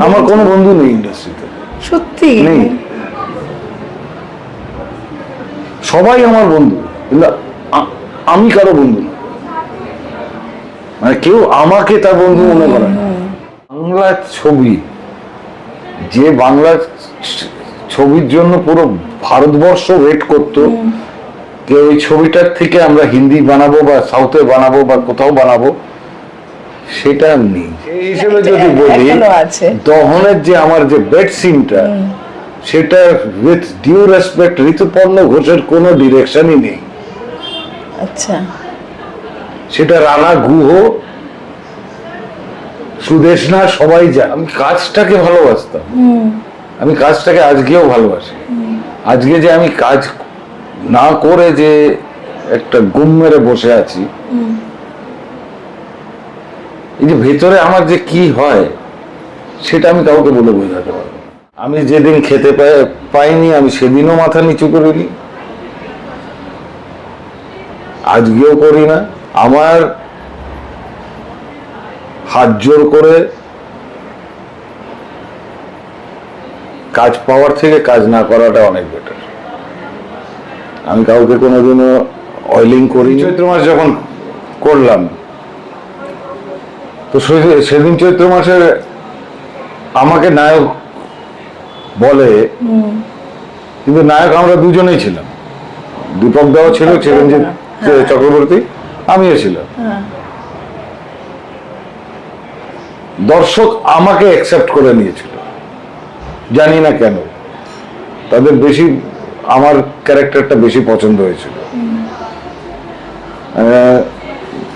আমার কোনো বন্ধু নেই ইন্ডাস্ট্রিতে, সত্যি নেই। সবাই আমার বন্ধু, কিন্তু আমি কারো বন্ধু না, মানে কেউ আমাকে তার বন্ধু মনে করে না। বাংলা ছবি, যে বাংলা ছবির জন্য পুরো ভারতবর্ষ ওয়েট করতো, যে ওই ছবিটার থেকে আমরা হিন্দি বানাবো বা সাউথে বানাবো বা কোথাও বানাবো, সেটা নেই। এই হিসেবে যদি বলি, দহনের যে আমার যে বেড সিনটা, সেটা উইথ ডিউ রেসপেক্ট ঋতুপর্ণ ঘোষের কোনো ডিরেকশনই নেই। আচ্ছা, সেটা রানা গুহ, সুদেশনা, সবাই যায়। আমি কাজটাকে ভালোবাসতাম, আমি কাজটাকে আজকেও ভালোবাসি। আজকে যে আমি কাজ না করে যে একটা গুম মেরে বসে আছি, এই যে ভেতরে আমার যে কি হয়, সেটা আমি কাউকে বলে বোঝাতে পারবো না। আমি যেদিন খেতে পাইনি, আমি সেদিনও মাথা নিচু করিনি, আজকেও করি না। আমার হাত জোর করে কাজ পাওয়ার থেকে কাজ না করাটা অনেক বেটার। আমি কাউকে কোনোদিনও অয়েলিং করি। চৈত্র মাস যখন করলাম, তো সেদিন চৈত্র মাসে আমাকে নায়ক বলে, কিন্তু নায়ক আমরা দুজনেই ছিলাম। দীপক দাও ছিল, চিরঞ্জিত চক্রবর্তী, আমিও ছিলাম। দর্শক আমাকে অ্যাকসেপ্ট করে নিয়েছিল, জানি না কেন। তাদের বেশি আমার ক্যারেক্টারটা বেশি পছন্দ হয়েছিল,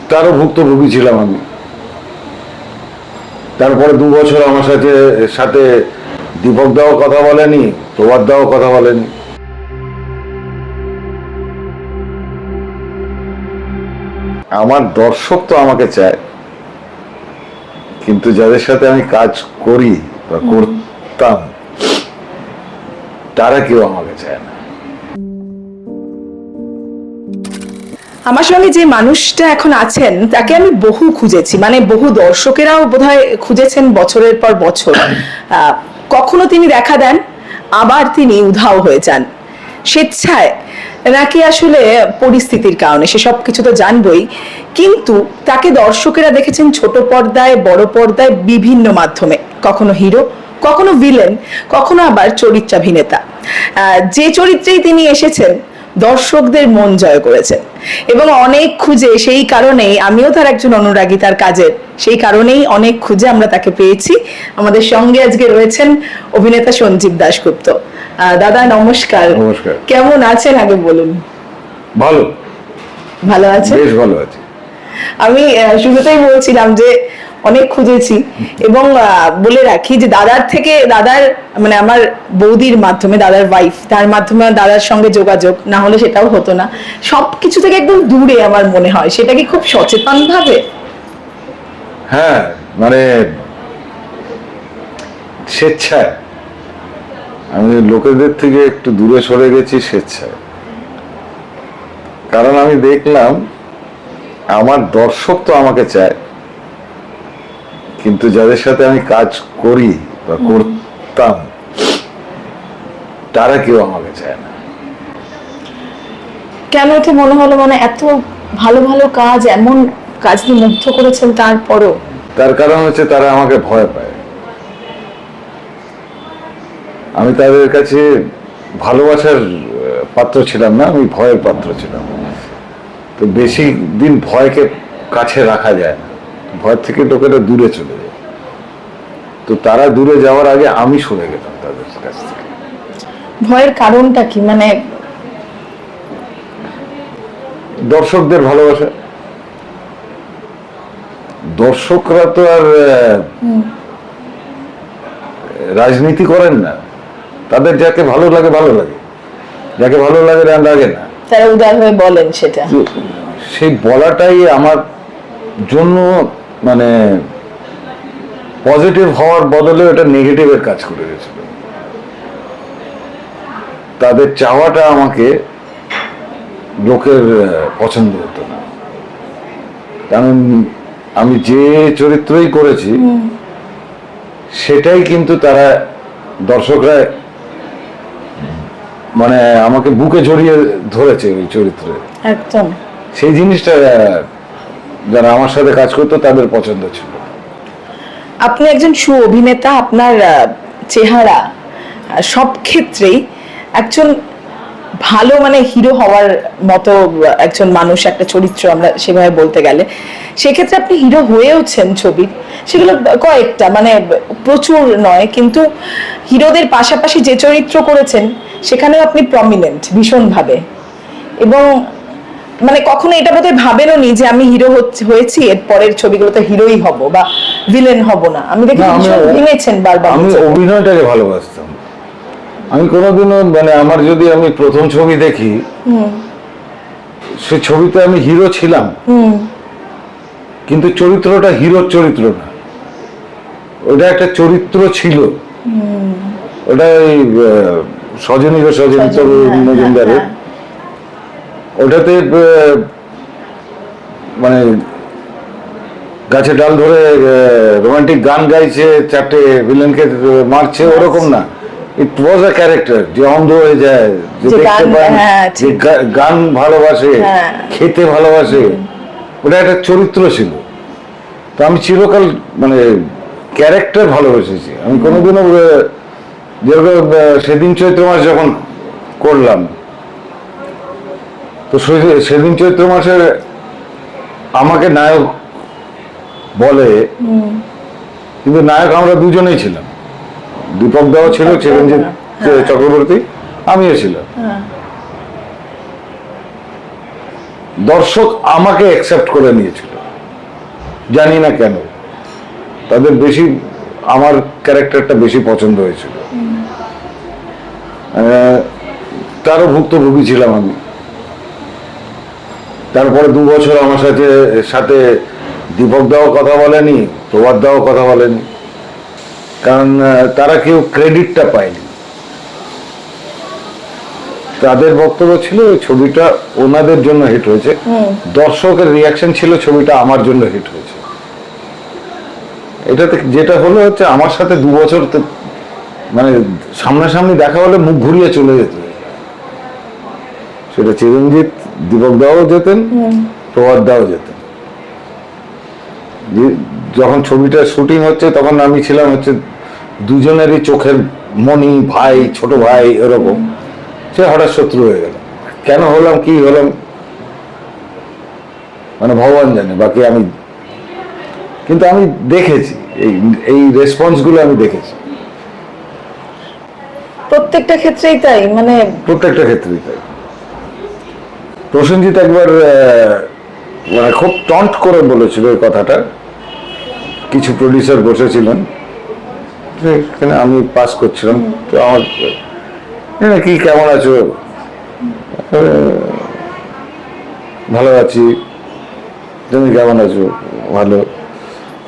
তারও ভুক্তভোগী ছিলাম আমি। তারপরে 2 বছর আমার সাথে দীপক দাও কথা বলেনি, প্রভাত দাও কথা বলেনি। আমার দর্শক তো আমাকে চায়, কিন্তু যাদের সাথে আমি কাজ করি বা করতাম, তারা কেউ আমাকে চায় না। আমার সঙ্গে যে মানুষটা এখন আছেন, তাকে আমি বহু খুঁজেছি, মানে বহু দর্শকেরাও বোধহয় খুঁজেছেন বছরের পর বছর। কখনো তিনি দেখা দেন, আবার তিনি উধাও হয়ে যান, স্বেচ্ছায় নাকি আসলে পরিস্থিতির কারণে, সেসব কিছু তো জানবই। কিন্তু তাকে দর্শকেরা দেখেছেন ছোট পর্দায়, বড় পর্দায়, বিভিন্ন মাধ্যমে, কখনো হিরো, কখনো ভিলেন, কখনো আবার চরিত্রাভিনেতা। যে চরিত্রেই তিনি এসেছেন, দর্শকদের মন জয় করেছেন। এবং অনেক খুঁজে, সেই কারণেই আমিও তার একজন অনুরাগী তার কাজের, সেই কারণেই অনেক খুঁজে আমরা তাকে পেয়েছি। আমাদের সঙ্গে আজকে রয়েছেন অভিনেতা সঞ্জীব দাশগুপ্ত। দাদা নমস্কার। নমস্কার। কেমন আছেন আগে বলুন? ভালো। ভালো আছেন? বেশ ভালো আছি। আমি শুরুতেই বলছিলাম যে অনেক খুঁজেছি, এবং বলে রাখি যে দাদার মানে আমার বৌদির মাধ্যমে, দাদার ওয়াইফ, তার মাধ্যমে দাদার সঙ্গে যোগাযোগ, না হলে সেটাও হতো না। সবকিছু থেকে একদম দূরে আমার মনে হয়। সেটা কি খুব সচেতন ভাবে? হ্যাঁ, মানে স্বেচ্ছায় আমি লোকেদের থেকে একটু দূরে সরে গেছি, স্বেচ্ছায়। কারণ আমি দেখলাম আমার দর্শক তো আমাকে চায়, কিন্তু যাদের সাথে আমি কাজ করি বা করতাম, তারা কেউ আমাকে চায় না। কেন এটা মনে হলো? মানে এত ভালো ভালো কাজ, এমন কাজ নিয়ে মুগ্ধ করেছেন, তারপরও? তার কারণ হচ্ছে তারা আমাকে ভয় পায়। আমি তাদের কাছে ভালোবাসার পাত্র ছিলাম না, আমি ভয়ের পাত্র ছিলাম। তো বেশি দিন ভয়কে কাছে রাখা যায় না, ভয় থেকে লোকেরা দূরে চলে যায়। তো তারা দূরে যাওয়ার আগে আমি সরে গেলাম তাদের কাছ থেকে। ভয়ের কারণটা কি? মানে দর্শকদের ভালোবাসা। দর্শকরা তো আর রাজনীতি করেন না, তাদের যাকে ভালো লাগে ভালো লাগে, যাকে ভালো লাগে লাগে না। তারা উদার হয়ে বলেন সেটা। সেই বলাটাই আমার জন্য মানে পজিটিভ হওয়ার বদলে এটা নেগেটিভের কাজ করে গেছিল। তাদের চাওয়াটা আমাকে লোকের পছন্দ হতো না। কারণ আমি যে চরিত্রই করেছি, সেটাই কিন্তু তারা দর্শকরা মানে আমাকে বুকে জড়িয়ে ধরেছে ওই চরিত্রে। একদম। সেই জিনিসটা যারা আমার সাথে কাজ করতো তাদের পছন্দ ছিল। আপনি একজন অভিনেতা, আপনার চেহারা সব ক্ষেত্রেই একজন ভালো মানে হিরো হওয়ার মতো একজন মানুষ, একটা চরিত্র আমরা সেভাবে বলতে গেলে। সেক্ষেত্রে আপনি হিরো হয়েওছেন ছবির, সেগুলো কয়েকটা, মানে প্রচুর নয়, কিন্তু হিরোদের পাশাপাশি যে চরিত্র করেছেন সেখানেও আপনি প্রমিনেন্ট ভীষণভাবে। এবং মানে কখনো এটা বোধহয় ভাবেননি যে আমি হিরো হয়েছি, এর পরের ছবিগুলোতে হিরোই হব বা ভিলেন হব না। আমি দেখি ভেঙেছেন বারবার। আমি অভিনয়টাকে ভালোবাসতাম। আমি কোনোদিনও মানে আমার যদি আমি প্রথম ছবি দেখি, সে ছবিতে আমি হিরো ছিলাম, কিন্তু চরিত্রটা হিরোর চরিত্র না, ওটা একটা চরিত্র ছিল। ওটা ওই সজনী মজুমদারের, ওটাতে মানে গাছে ডাল ধরে রোমান্টিক গান গাইছে, চারটে ভিলেনকে মারছে, ওরকম না। ইট ওয়াজ আ ক্যারেক্টার যে অন্ধ হয়ে যায়, যে দেখতে পায়, যে গান ভালোবাসে, খেতে ভালোবাসে, ওটা একটা চরিত্র ছিল। তো আমি চিরকাল মানে ক্যারেক্টার ভালোবেসেছি। আমি কোনোদিনও যেরকম সেদিন চৈত্র মাস যখন করলাম, তো সেদিন চৈত্র মাসে আমাকে নায়ক বলে, কিন্তু নায়ক আমরা দুজনেই ছিলাম। দীপক দাও ছিল, চিরঞ্জিত চক্রবর্তী, আমিও ছিলাম। দর্শক আমাকে অ্যাকসেপ্ট করে নিয়েছিল, জানি না কেন, তাদের বেশি আমার ক্যারেক্টারটা বেশি পছন্দ হয়েছিল। তারও ভুক্তভোগী ছিলাম আমি। তারপরে 2 বছর আমার সাথে দীপক দাও কথা বলেনি, প্রভাত দাও কথা বলেনি, কারণ তারা কেউ ক্রেডিটটা পায়নি। তাদের বক্তব্য ছিল ওই ছবিটা ওনাদের জন্য হিট হয়েছে, দর্শকের রিয়াকশন ছিল ছবিটা আমার জন্য হিট হয়েছে। এটাতে যেটা হলো হচ্ছে, আমার সাথে 2 বছর মানে সামনাসামনি দেখা হলে মুখ ঘুরিয়ে চলে যেত। সেটা চিরঞ্জিত, দীপক দাও যেতেন, প্রভাত দাও যেতেন। যখন ছবিটা শুটিং হচ্ছে তখন আমি ছিলাম হচ্ছে দুজনেরই চোখের মনি, ভাই, ছোট ভাই, এরকম। সে হঠাৎ শত্রু হয়ে গেল, কেন হলাম, কি হলাম, মানে ভগবান জানে। বাকি আমি কিন্তু আমি দেখেছি এই রেসপন্স গুলো আমি দেখেছি প্রত্যেকটা ক্ষেত্রেই তাই, মানে প্রত্যেকটা ক্ষেত্রেই তাই। প্রসেনজিৎ একবার মানে খুব টন্ট করে বলেছিল এই কথাটা, কিছু প্রডিউসার বসেছিলেন, এখানে আমি পাস করছিলাম, তো আমার কি কেমন আছো, ভালো আছি, তুমি কেমন আছো, ভালো,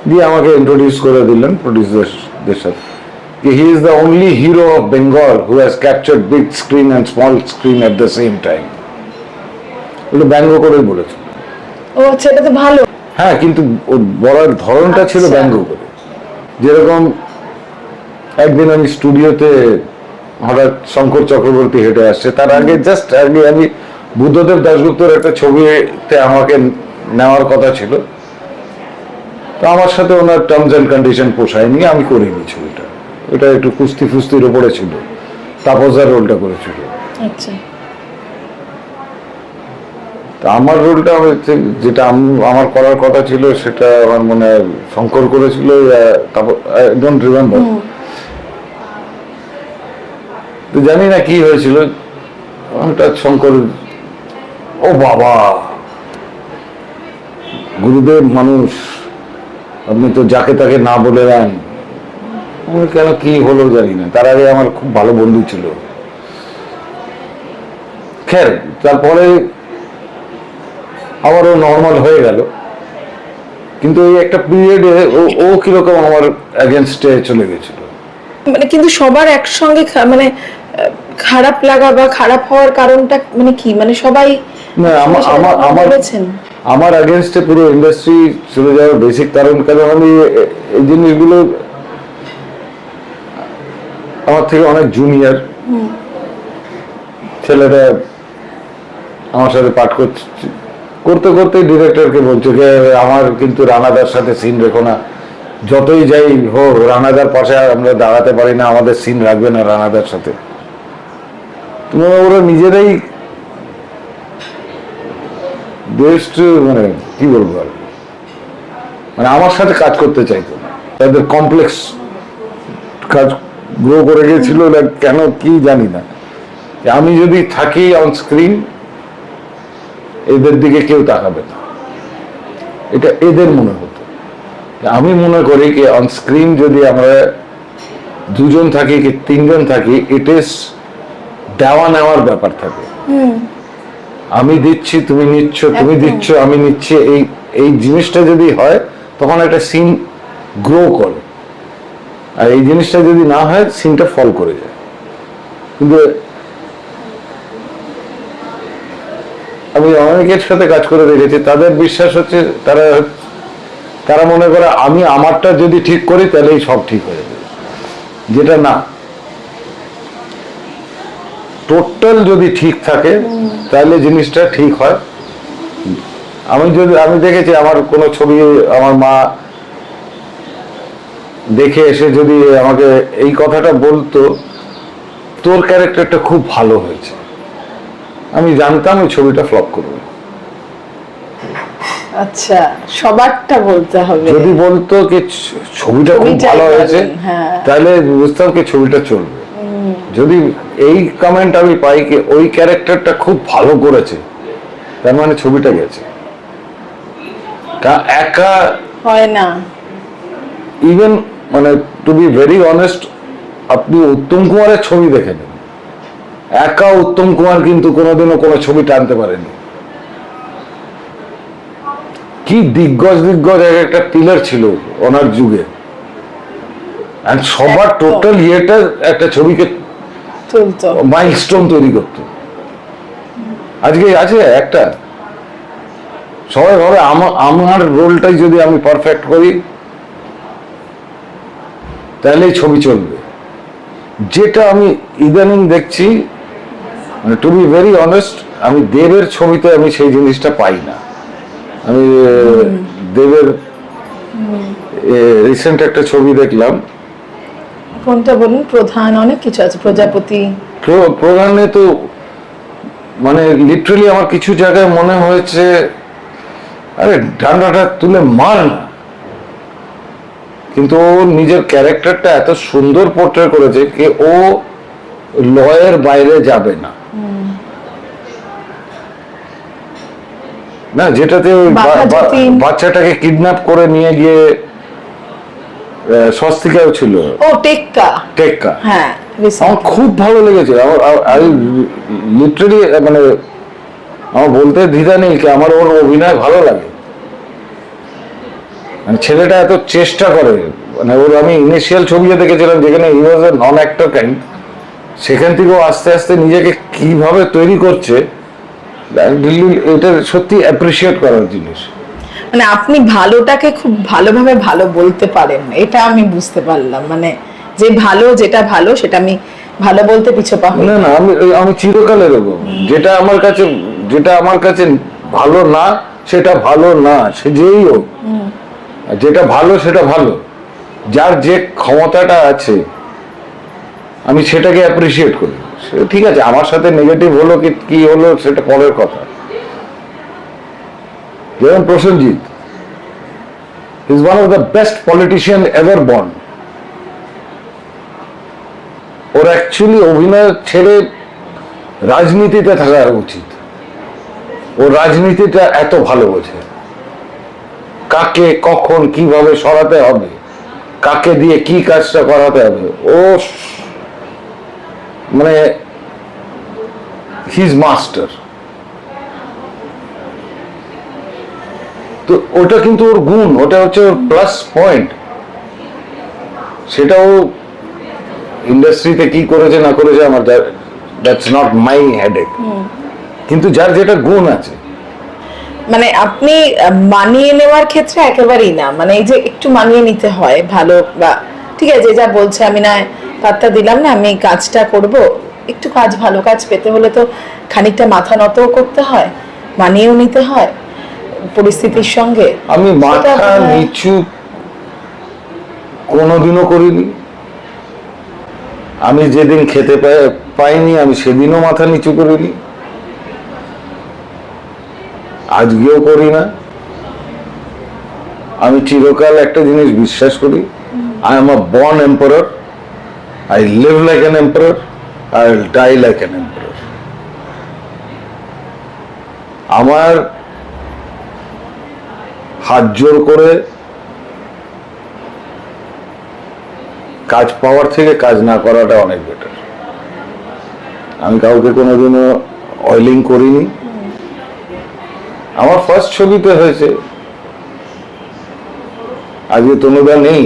দিয়ে আমাকে ইন্ট্রোডিউস করে দিলেন প্রডিউসারদের সাথে। He is the only hero of Bengal who has captured big screen and small screen at the same time. ওগুলো ব্যঙ্গ করেই বলেছে। ও আচ্ছা, এটা তো ভালো। হ্যাঁ, কিন্তু ওর বলার ধরনটা ছিল ব্যঙ্গ করে। যেরকম একদিন আমি স্টুডিওতে হঠাৎ শঙ্কর চক্রবর্তী হেঁটে আসছে, তার আগে জাস্ট আগে আমি বুদ্ধদেব দাশগুপ্তর একটা ছবিতে আমাকে নেওয়ার কথা ছিল, তো আমার সাথে ওনার টার্মস অ্যান্ড কন্ডিশন পোষায়নি, আমি করিনি ছবিটা। ওটা একটু কুস্তি ফুস্তির ওপরে ছিল, তাপসদার রোলটা করেছিল। আচ্ছা, আমার রোলটা যেটা আমার করার কথা ছিল সেটা আমার মনে হয় শঙ্কর করেছিল, আই ডোন্ট রিমেম্বার। তো জানি না কি হয়েছিল, হঠাৎ শঙ্কর, ও বাবা, গুরুদেব মানুষ, আপনি তো যাকে তাকে না বলে দেন। আমি কেন কি হলো জানি না। তার আগে আমার খুব ভালো বন্ধু ছিল। খের তারপরে আবারও নর্মাল হয়ে গেল, কিন্তু ওই একটা পিরিয়ডে ও কিরকম আমার এগেনস্টে চলে গেছিল। মানে কিন্তু সবার একসঙ্গে মানে খারাপ লাগা বা খারাপ হওয়ার কারণটা মানে কি, মানে সবাই না, আমার এগেনস্টে পুরো ইন্ডাস্ট্রি চলে যাওয়ার বেসিক কারণ আমি এই জিনিসগুলো আমার থেকে অনেক জুনিয়র ছেলেটা আমার সাথে পাঠ করতে করতে ডিরেক্টরকে বলছে যে আমার কিন্তু রানাদার সাথে সিন রেখো না, যতই যাই হোক রানাদার পাশে আমরা দাঁড়াতে পারি না, আমাদের সিন রাখবে না রানাদার সাথে। তুমি ওরা নিজেরাই বেস্ট, মানে কি বলবো আর, মানে আমার সাথে কাজ করতে চাইতো না, তাদের কমপ্লেক্স কাজ গ্রো করে গেছিল, কেন কি জানি না। আমি যদি থাকি অন স্ক্রিন এদের দিকে কেউ তাকাবে না, এটা এদের মনে হতো। আমি মনে করি কি অন স্ক্রিন যদি আমরা দুজন থাকি কি তিনজন থাকি, ইট ইজ দেওয়া নেওয়ার ব্যাপার থাকে। আমি দিচ্ছি তুমি নিচ্ছ, তুমি দিচ্ছ আমি নিচ্ছি, এই এই জিনিসটা যদি হয় তখন একটা সিন গ্রো করে, আর এই জিনিসটা যদি না হয় সিনটা ফল করে যায়। কিন্তু আমি অনেকের সাথে কাজ করে দেখেছি, তাদের বিশ্বাস হচ্ছে তারা মনে করে আমি আমারটা যদি ঠিক করি তাহলেই সব ঠিক হয়ে যাবে, যেটা না। টোটাল যদি ঠিক থাকে তাহলে জিনিসটা ঠিক হয়। আমি দেখেছি আমার কোনো ছবি আমার মা দেখে এসে যদি আমাকে এই কথাটা বলতো, তোর ক্যারেক্টারটা খুব ভালো হয়েছে, আমি জানতাম ওই ছবিটা ফ্লপ করবে। আচ্ছা, সবারটা বলতে হবে। যদি বলতো কি ছবিটা খুব ভালো হয়েছে, তাহলে বুঝতাম কি ছবিটা চলবে। যদি এই কমেন্ট আমি পাই কি ওই ক্যারেক্টারটা খুব ভালো করেছে, তার মানে ছবিটা গেছে। তা একা হয় না। ইভেন মানে টু বি ভেরি অনেস্ট, আপনি উত্তম কুমারের ছবি দেখে নেন, একা উত্তম কুমার কিন্তু কোনোদিনও কোনো ছবি টানতে পারেনি। কি দিগ্গজ এক একটা পিলার ছিল ওনার যুগে, আর সবার টোটাল ইয়েটা একটা ছবিকে মাইলস্টোন তৈরি করতো। আজকে আছে একটা, সবাই ভাবে আমার রোলটাই যদি আমি পারফেক্ট করি তাহলেই ছবি চলবে। যেটা আমি ইদানিং দেখছি, মানে টু বি ভেরি অনেস্ট, আমি দেবের ছবিতে আমি সেই জিনিসটা পাই না। আমি দেবের রিসেন্ট একটা ছবি দেখলাম, কোনটা বলুন? প্রধান, অনেক কিছু আছে, প্রজাপতি। প্রধানে তো মানে লিটারালি আমার কিছু জায়গায় মনে হয়েছে আরে ডান্ডাটা তুলে মার না, কিন্তু ও নিজের ক্যারেক্টারটা এত সুন্দর পোর্ট্রে করেছে যে ও লয়ের বাইরে যাবে না। না, যেটাতে বাচ্চাটাকে কিডন্যাপ করে নিয়ে গিয়ে স্বস্তিকাও ছিল, ও টেক্কা, হ্যাঁ, আমার খুব ভালো লেগেছে। আমার লিটারালি মানে আমার বলতে দ্বিধা নেই কি আমার ওর অভিনয় ভালো লাগে। মানে ছেলেটা এত চেষ্টা করে, মানে ওর আমি ইনিশিয়াল ছবিও দেখেছিলাম যেখানে হি ওয়াজ এ নন অ্যাক্টর কাইন্ড, সেখান থেকেও আস্তে আস্তে নিজেকে কিভাবে তৈরি করছে, এটা সত্যি অ্যাপ্রিসিয়েট করার জিনিস। মানে আপনি ভালোটাকে খুব ভালোভাবে ভালো বলতে পারেন, এটা আমি বুঝতে পারলাম। মানে যে ভালো, যেটা ভালো সেটা আমি ভালো বলতে পিছু পা হই না। আমি চিরকাল এরকম, যেটা আমার কাছে ভালো না সেটা ভালো না, সে যেই হোক, যেটা ভালো সেটা ভালো। যার যে ক্ষমতাটা আছে আমি সেটাকে অ্যাপ্রিসিয়েট করি। ঠিক আছে, আমার সাথে নেগেটিভ হলো কি হলো সেটা পরের কথা। যেমন Prosenjit, is one of the best politician ever born. Or actually অভিনয় ছেড়ে রাজনীতিতে থাকা উচিত। ও রাজনীতিটা এত ভালো বোঝে, কাকে কখন কিভাবে সরাতে হবে, কাকে দিয়ে কি কাজটা করাতে হবে, ও মানে হিজ মাস্টার। তো ওটা কিন্তু ওর গুণ, ওটা হচ্ছে ওর প্লাস পয়েন্ট। সেটাও ইন্ডাস্ট্রিতে কি করেছে না করেছে আমার দ্যাটস নট মাই হেডেক, কিন্তু যার যেটা গুণ আছে। মানে আপনি মানিয়ে নেওয়ার ক্ষেত্রে একেবারেই না, মানে এই যে একটু মানিয়ে নিতে হয় ভালো, বা ঠিক আছে যা বলছে আমি না পাত্তা দিলাম না, আমি এই কাজটা করব। একটু কাজ, ভালো কাজ পেতে হলে তো খানিকটা মাথা নত করতে হয়, মানিয়েও নিতে হয় পরিস্থিতির সঙ্গে। আমি সেটা মাথা বোধহয়- নিচু কোনোদিনও করিনি। আমি যেদিন খেতে পাইনি আমি সেদিনও মাথা নিচু করিনি, আজকেও করি না। আমি চিরকাল একটা জিনিস বিশ্বাস করি, I am a born emperor, I live like an emperor, I will die like an emperor. আমার হাত জোর করে কাজ পাওয়ার থেকে কাজ না করাটা অনেক বেটার। আমি কাউকে কোনোদিনও অয়েলিং করিনি। আমার ফার্স্ট ছবিতে হয়েছে, আজকে তনুদা নেই,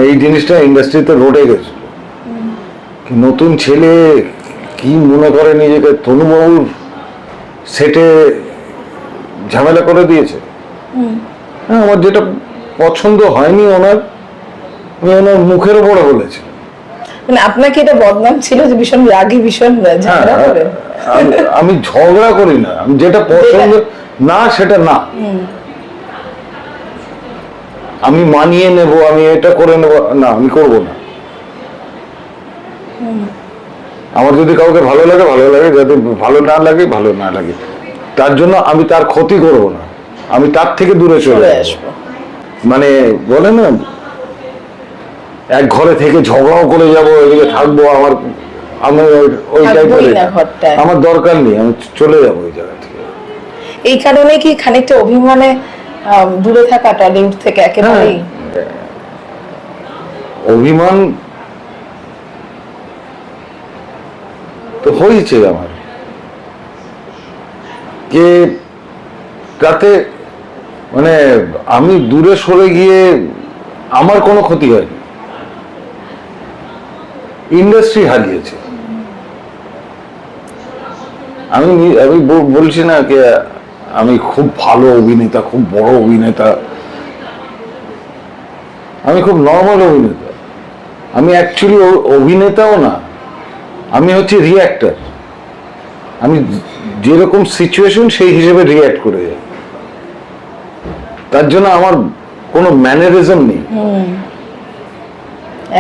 এই জিনিসটা ইন্ডাস্ট্রিতে রটে গেছে। নতুন ছেলে কি মনে করে নিজেকে, তনুবাবুর সেটে ঝামেলা করে দিয়েছে। হ্যাঁ, আমার যেটা পছন্দ হয়নি ওনার, আমি ওনার মুখের ওপরে বলেছি। মানে আপনাকে এটা বদনাম ছিল যে ভীষণ রাগী, ভীষণ ঝগড়া করে? আমি ঝগড়া করি না, আমি যেটা পছন্দ না সেটা না, আমি মানিয়ে নেব, আমি এটা করে নেব না, আমি করব না। আমার যদি কাউকে ভালো লাগে ভালো লাগে, যাতে ভালো না লাগে ভালো না লাগে, তার জন্য আমি তার ক্ষতি করব না, আমি তার থেকে দূরে চলে আসবো। মানে বলে না, এক ঘরে থেকে ঝগড়াও করে যাব, এদিকে থাকবো, আমি ওই টাইপের, আমার দরকার নেই, আমি চলে যাবো ওই জায়গা থেকে। এই কারণে কি খানিকটা অভিমানে দূরে থাকা টলিউড থেকে একেবারেই? অভিমান তো হয়েছে আমার, যে তাতে মানে আমি দূরে সরে গিয়ে আমার কোনো ক্ষতি হয়নি, ইন্ডাস্ট্রি হারিয়েছে। আমি বলছি না যে আমি খুব ভালো অভিনেতা, খুব বড় অভিনেতা, আমি খুব নর্মাল অভিনেতা। আমি অ্যাকচুয়ালি অভিনেতাও না, আমি হচ্ছে রিঅ্যাক্টর। আমি যেরকম সিচুয়েশন সেই হিসেবে রিঅ্যাক্ট করে যাই, তার জন্য আমার কোনো ম্যানারিজম নেই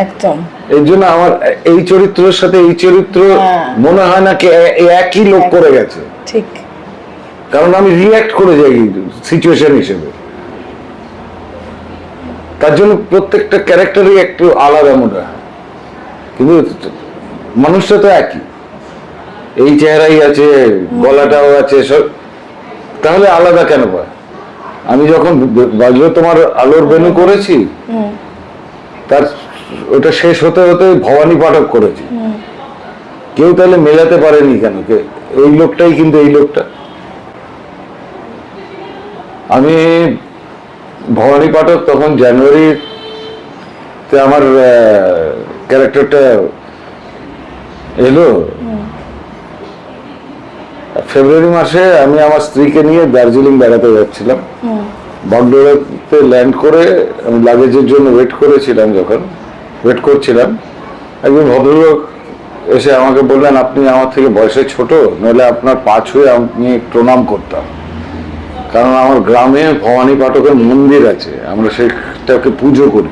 একদম। এর জন্য আমার এই চরিত্রের সাথে এই চরিত্র মনে হয় না কি একই লোক করে গেছে, ঠিক। কারণ আমি রিঅ্যাক্ট করে যাই সিচুয়েশন হিসেবে, তার জন্য প্রত্যেকটা ক্যারেক্টারই একটু আলাদা মনে হয়, কিন্তু মানুষটা তো একই, এই চেহারাই আছে, গলাটাও আছে সব, তাহলে আলাদা কেন পায়? আমি যখন বাজলো তোমার আলোর বেনু করেছি, তার ওটা শেষ হতে হতে ভবানী পাঠক করেছি, কেউ তাহলে মেলাতে পারেনি কেন, এই লোকটাই কিন্তু এই লোকটা। আমি ভবানী পাঠক তখন জানুয়ারিতে আমার ক্যারেক্টারটা এলো, ফেব্রুয়ারি মাসে আমি আমার স্ত্রীকে নিয়ে দার্জিলিং বেড়াতে যাচ্ছিলাম। বাগডোরাতে ল্যান্ড করে আমি লাগেজের জন্য ওয়েট করছিলাম, একজন ভদ্রলোক এসে আমাকে বললেন, আপনি আমার থেকে বয়সে ছোট, নইলে আপনার পা ছুঁয়ে আমি প্রণাম করতাম, কারণ আমার গ্রামে ভবানী পাঠকের মন্দির আছে, আমরা সেটাকে পুজো করি।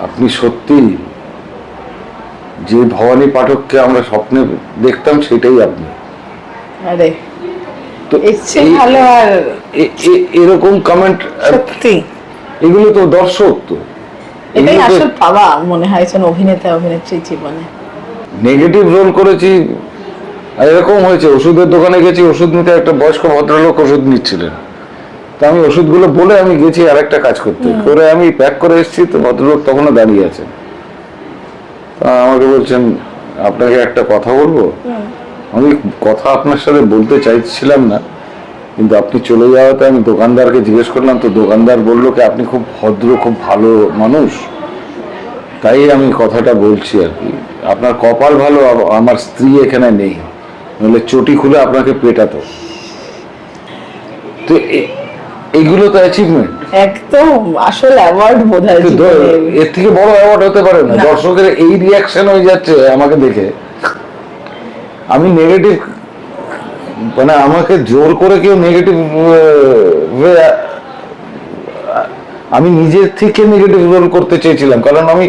আপনি সত্যি যে ভবানী পাঠককে আমরা স্বপ্নে দেখতাম সেটাই আপনি। আরে তো ভালো। আর এরকম কমেন্ট, সত্যি এগুলো তো দর্শক, তো এটাই আসল পাওয়া মনে হয় অভিনেতা অভিনেত্রীর জীবনে। নেগেটিভ রোল করেছি, আর এরকম হয়েছে, ওষুধের দোকানে গেছি ওষুধ নিতে, একটা বয়স্ক ভদ্রলোক ওষুধ নিচ্ছিলেন, তা আমি ওষুধগুলো বলে আমি গেছি আর একটা কাজ করতে, করে আমি প্যাক করে এসেছি, তো ভদ্রলোক তখনও দাঁড়িয়ে আছেন, তা আমাকে বলছেন, আপনাকে একটা কথা বলবো। আমি কথা আপনার সাথে বলতে চাইছিলাম না, কিন্তু আপনি চলে যাওয়াতে আমি দোকানদারকে জিজ্ঞেস করলাম, তো দোকানদার বললো কি আপনি খুব ভদ্র, খুব ভালো মানুষ, তাই আমি কথাটা বলছি আর কি। আপনার কপাল ভালো আমার স্ত্রী এখানে নেই, নইলে চটি খুলে আপনাকে পেটাতো। তো এইগুলো তো অ্যাচিভমেন্ট। একদম আসল অ্যাওয়ার্ড বোধহয় কিন্তু জীবনে। এর থেকে বড় অ্যাওয়ার্ড হতে পারে না। না। দর্শকের এই রিয়াকশন হয়ে যাচ্ছে আমাকে দেখে, আমি নেগেটিভ, মানে আমাকে জোর করে কেউ নেগেটিভ, আমি নিজের থেকে নেগেটিভ রোল করতে চেয়েছিলাম, কারণ আমি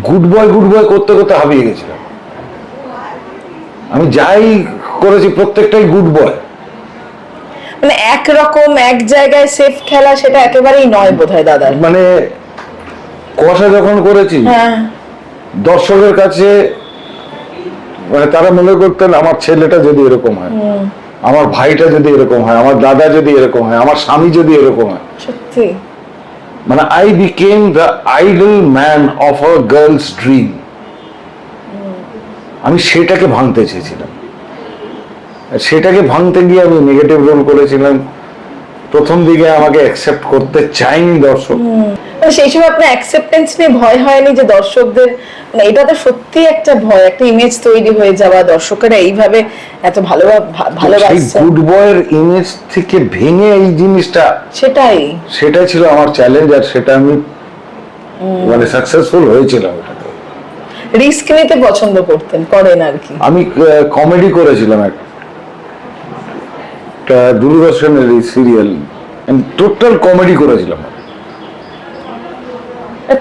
গুড বয় করতে করতে হারিয়ে গেছিলাম। আমি যাই করেছি প্রত্যেকটাই গুড বয়। মানে একরকম এক জায়গায় সেফ খেলা সেটা একেবারেই নয় বোধহয় দাদা। মানে কুয়াশা যখন করেছি, হ্যাঁ, দর্শকের কাছে মানে তারা মনে করতেন আমার ছেলেটা যদি এরকম হয়, আমার ভাইটা যদি এরকম হয়, আমার দাদা যদি এরকম হয়, আমার স্বামী যদি এরকম হয়, সত্যি মানে I became the idol man of a girls dream. আমি সেটাকে ভাঙতে চেয়েছিলাম, আর সেটাকে ভাঙতে গিয়ে আমি নেগেটিভ রোল করেছিলাম। প্রথম দিকে আমাকে অ্যাকসেপ্ট করতে চাইনি দর্শক। মানে সেই সময় আপনার অ্যাকসেপ্টেন্স নিয়ে ভয় হয়নি যে দর্শকদের, মানে এটা তো সত্যি একটা ভয়, একটা ইমেজ তৈরি হয়ে যাওয়া, দর্শকেরা এইভাবে এত সেই ভালোবাসছে। গুড বয়ের ইমেজ থেকে ভেঙে এই জিনিসটা, সেটাই ছিল আমার চ্যালেঞ্জ, আর সেটা আমি মানে সাকসেসফুল হয়েছিলাম। রিস্ক নিতে পছন্দ করেন আর কি। আমি কমেডি করেছিলাম একটা দূরদর্শনের সিরিয়াল, টোটাল কমেডি করেছিলাম।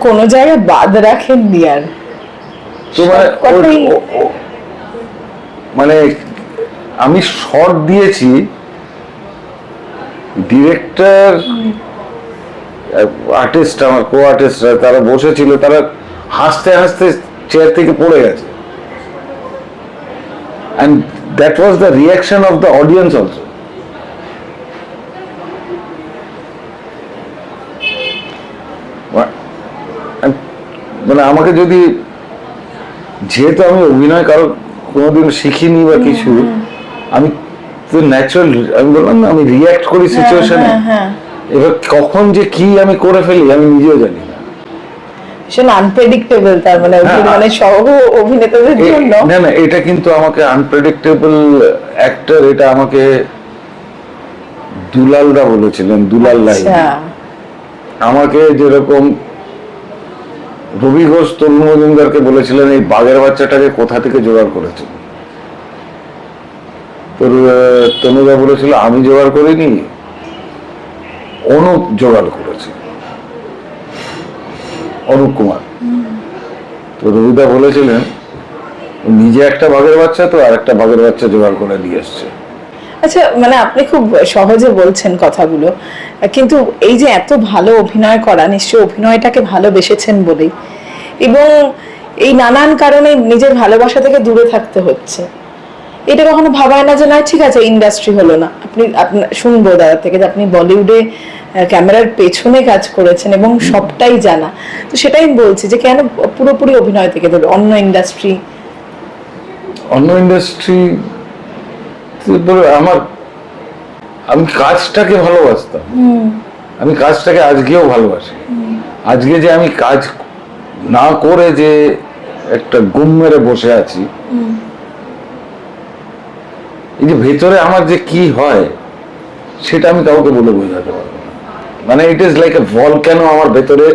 কোনো জায়গায় বাদ রাখেননি আর। তো মানে আমি শর্ট দিয়েছি, ডিরেক্টর, আর্টিস্ট, আমার কো আর্টিস্টরা তারা বসেছিল, তারা হাসতে হাসতে চেয়ার থেকে পড়ে গেছে, and that was the reaction of the audience also. মানে আমাকে যদি, যেহেতু আমি অভিনয় কারো কোনোদিন শিখিনি বা কিছু, আমি তো ন্যাচারাল, আমি বললাম না, আমি রিয়াক্ট করি সিচুয়েশনে। এবার কখন যে কি আমি করে ফেলি আমি নিজেও জানি না। ভীষণ আনপ্রেডিক্টেবল, তার মানে মানে সহ অভিনেতাদের জন্য। না, এটা কিন্তু আমাকে আনপ্রেডিক্টেবল অ্যাক্টর, এটা আমাকে দুলালদা বলেছিলেন, দুলাল লাহিড়ী। আমাকে যেরকম রবি ঘোষ তরুণ মজুমদারকে বলেছিলেন এই বাঘের বাচ্চাটাকে কোথা থেকে জোগাড় করেছেন, তনুদা বলেছিল আমি জোগাড় করিনি, অনুপ জোগাড় করেছে, অনুপ কুমার। তো রবিদা বলেছিলেন নিজে একটা বাঘের বাচ্চা, তো আর একটা বাঘের বাচ্চা জোগাড় করে দিয়ে এসছে। আচ্ছা, মানে আপনি খুব সহজে বলছেন কথাগুলো, কিন্তু এই যে এত ভালো অভিনয় করা, নিশ্চয়ই অভিনয়টাকে ভালোবেসেছেন বলেই, এবং এই নানান কারণে নিজের ভালোবাসা থেকে দূরে থাকতে হচ্ছে, এটা কখনো ভাবায় না যে না ঠিক আছে ইন্ডাস্ট্রি হলো না? আপনার শুনবো দাদা থেকে যে আপনি বলিউডে ক্যামেরার পেছনে কাজ করেছেন এবং সবটাই জানা, তো সেটাই বলছি যে কেন পুরোপুরি অভিনয় থেকে ধরে অন্য ইন্ডাস্ট্রি আমি কাজটাকে ভালোবাসতাম, আমি কাজটাকে আজকেও ভালোবাসি। আজকে যে আমি কাজ না করে যে একটা গুম মেরে বসে আছি, এই যে ভেতরে আমার যে কি হয় সেটা আমি কাউকে বলে বোঝাতে পারবো না। মানে it is like a volcano আমার ভেতরে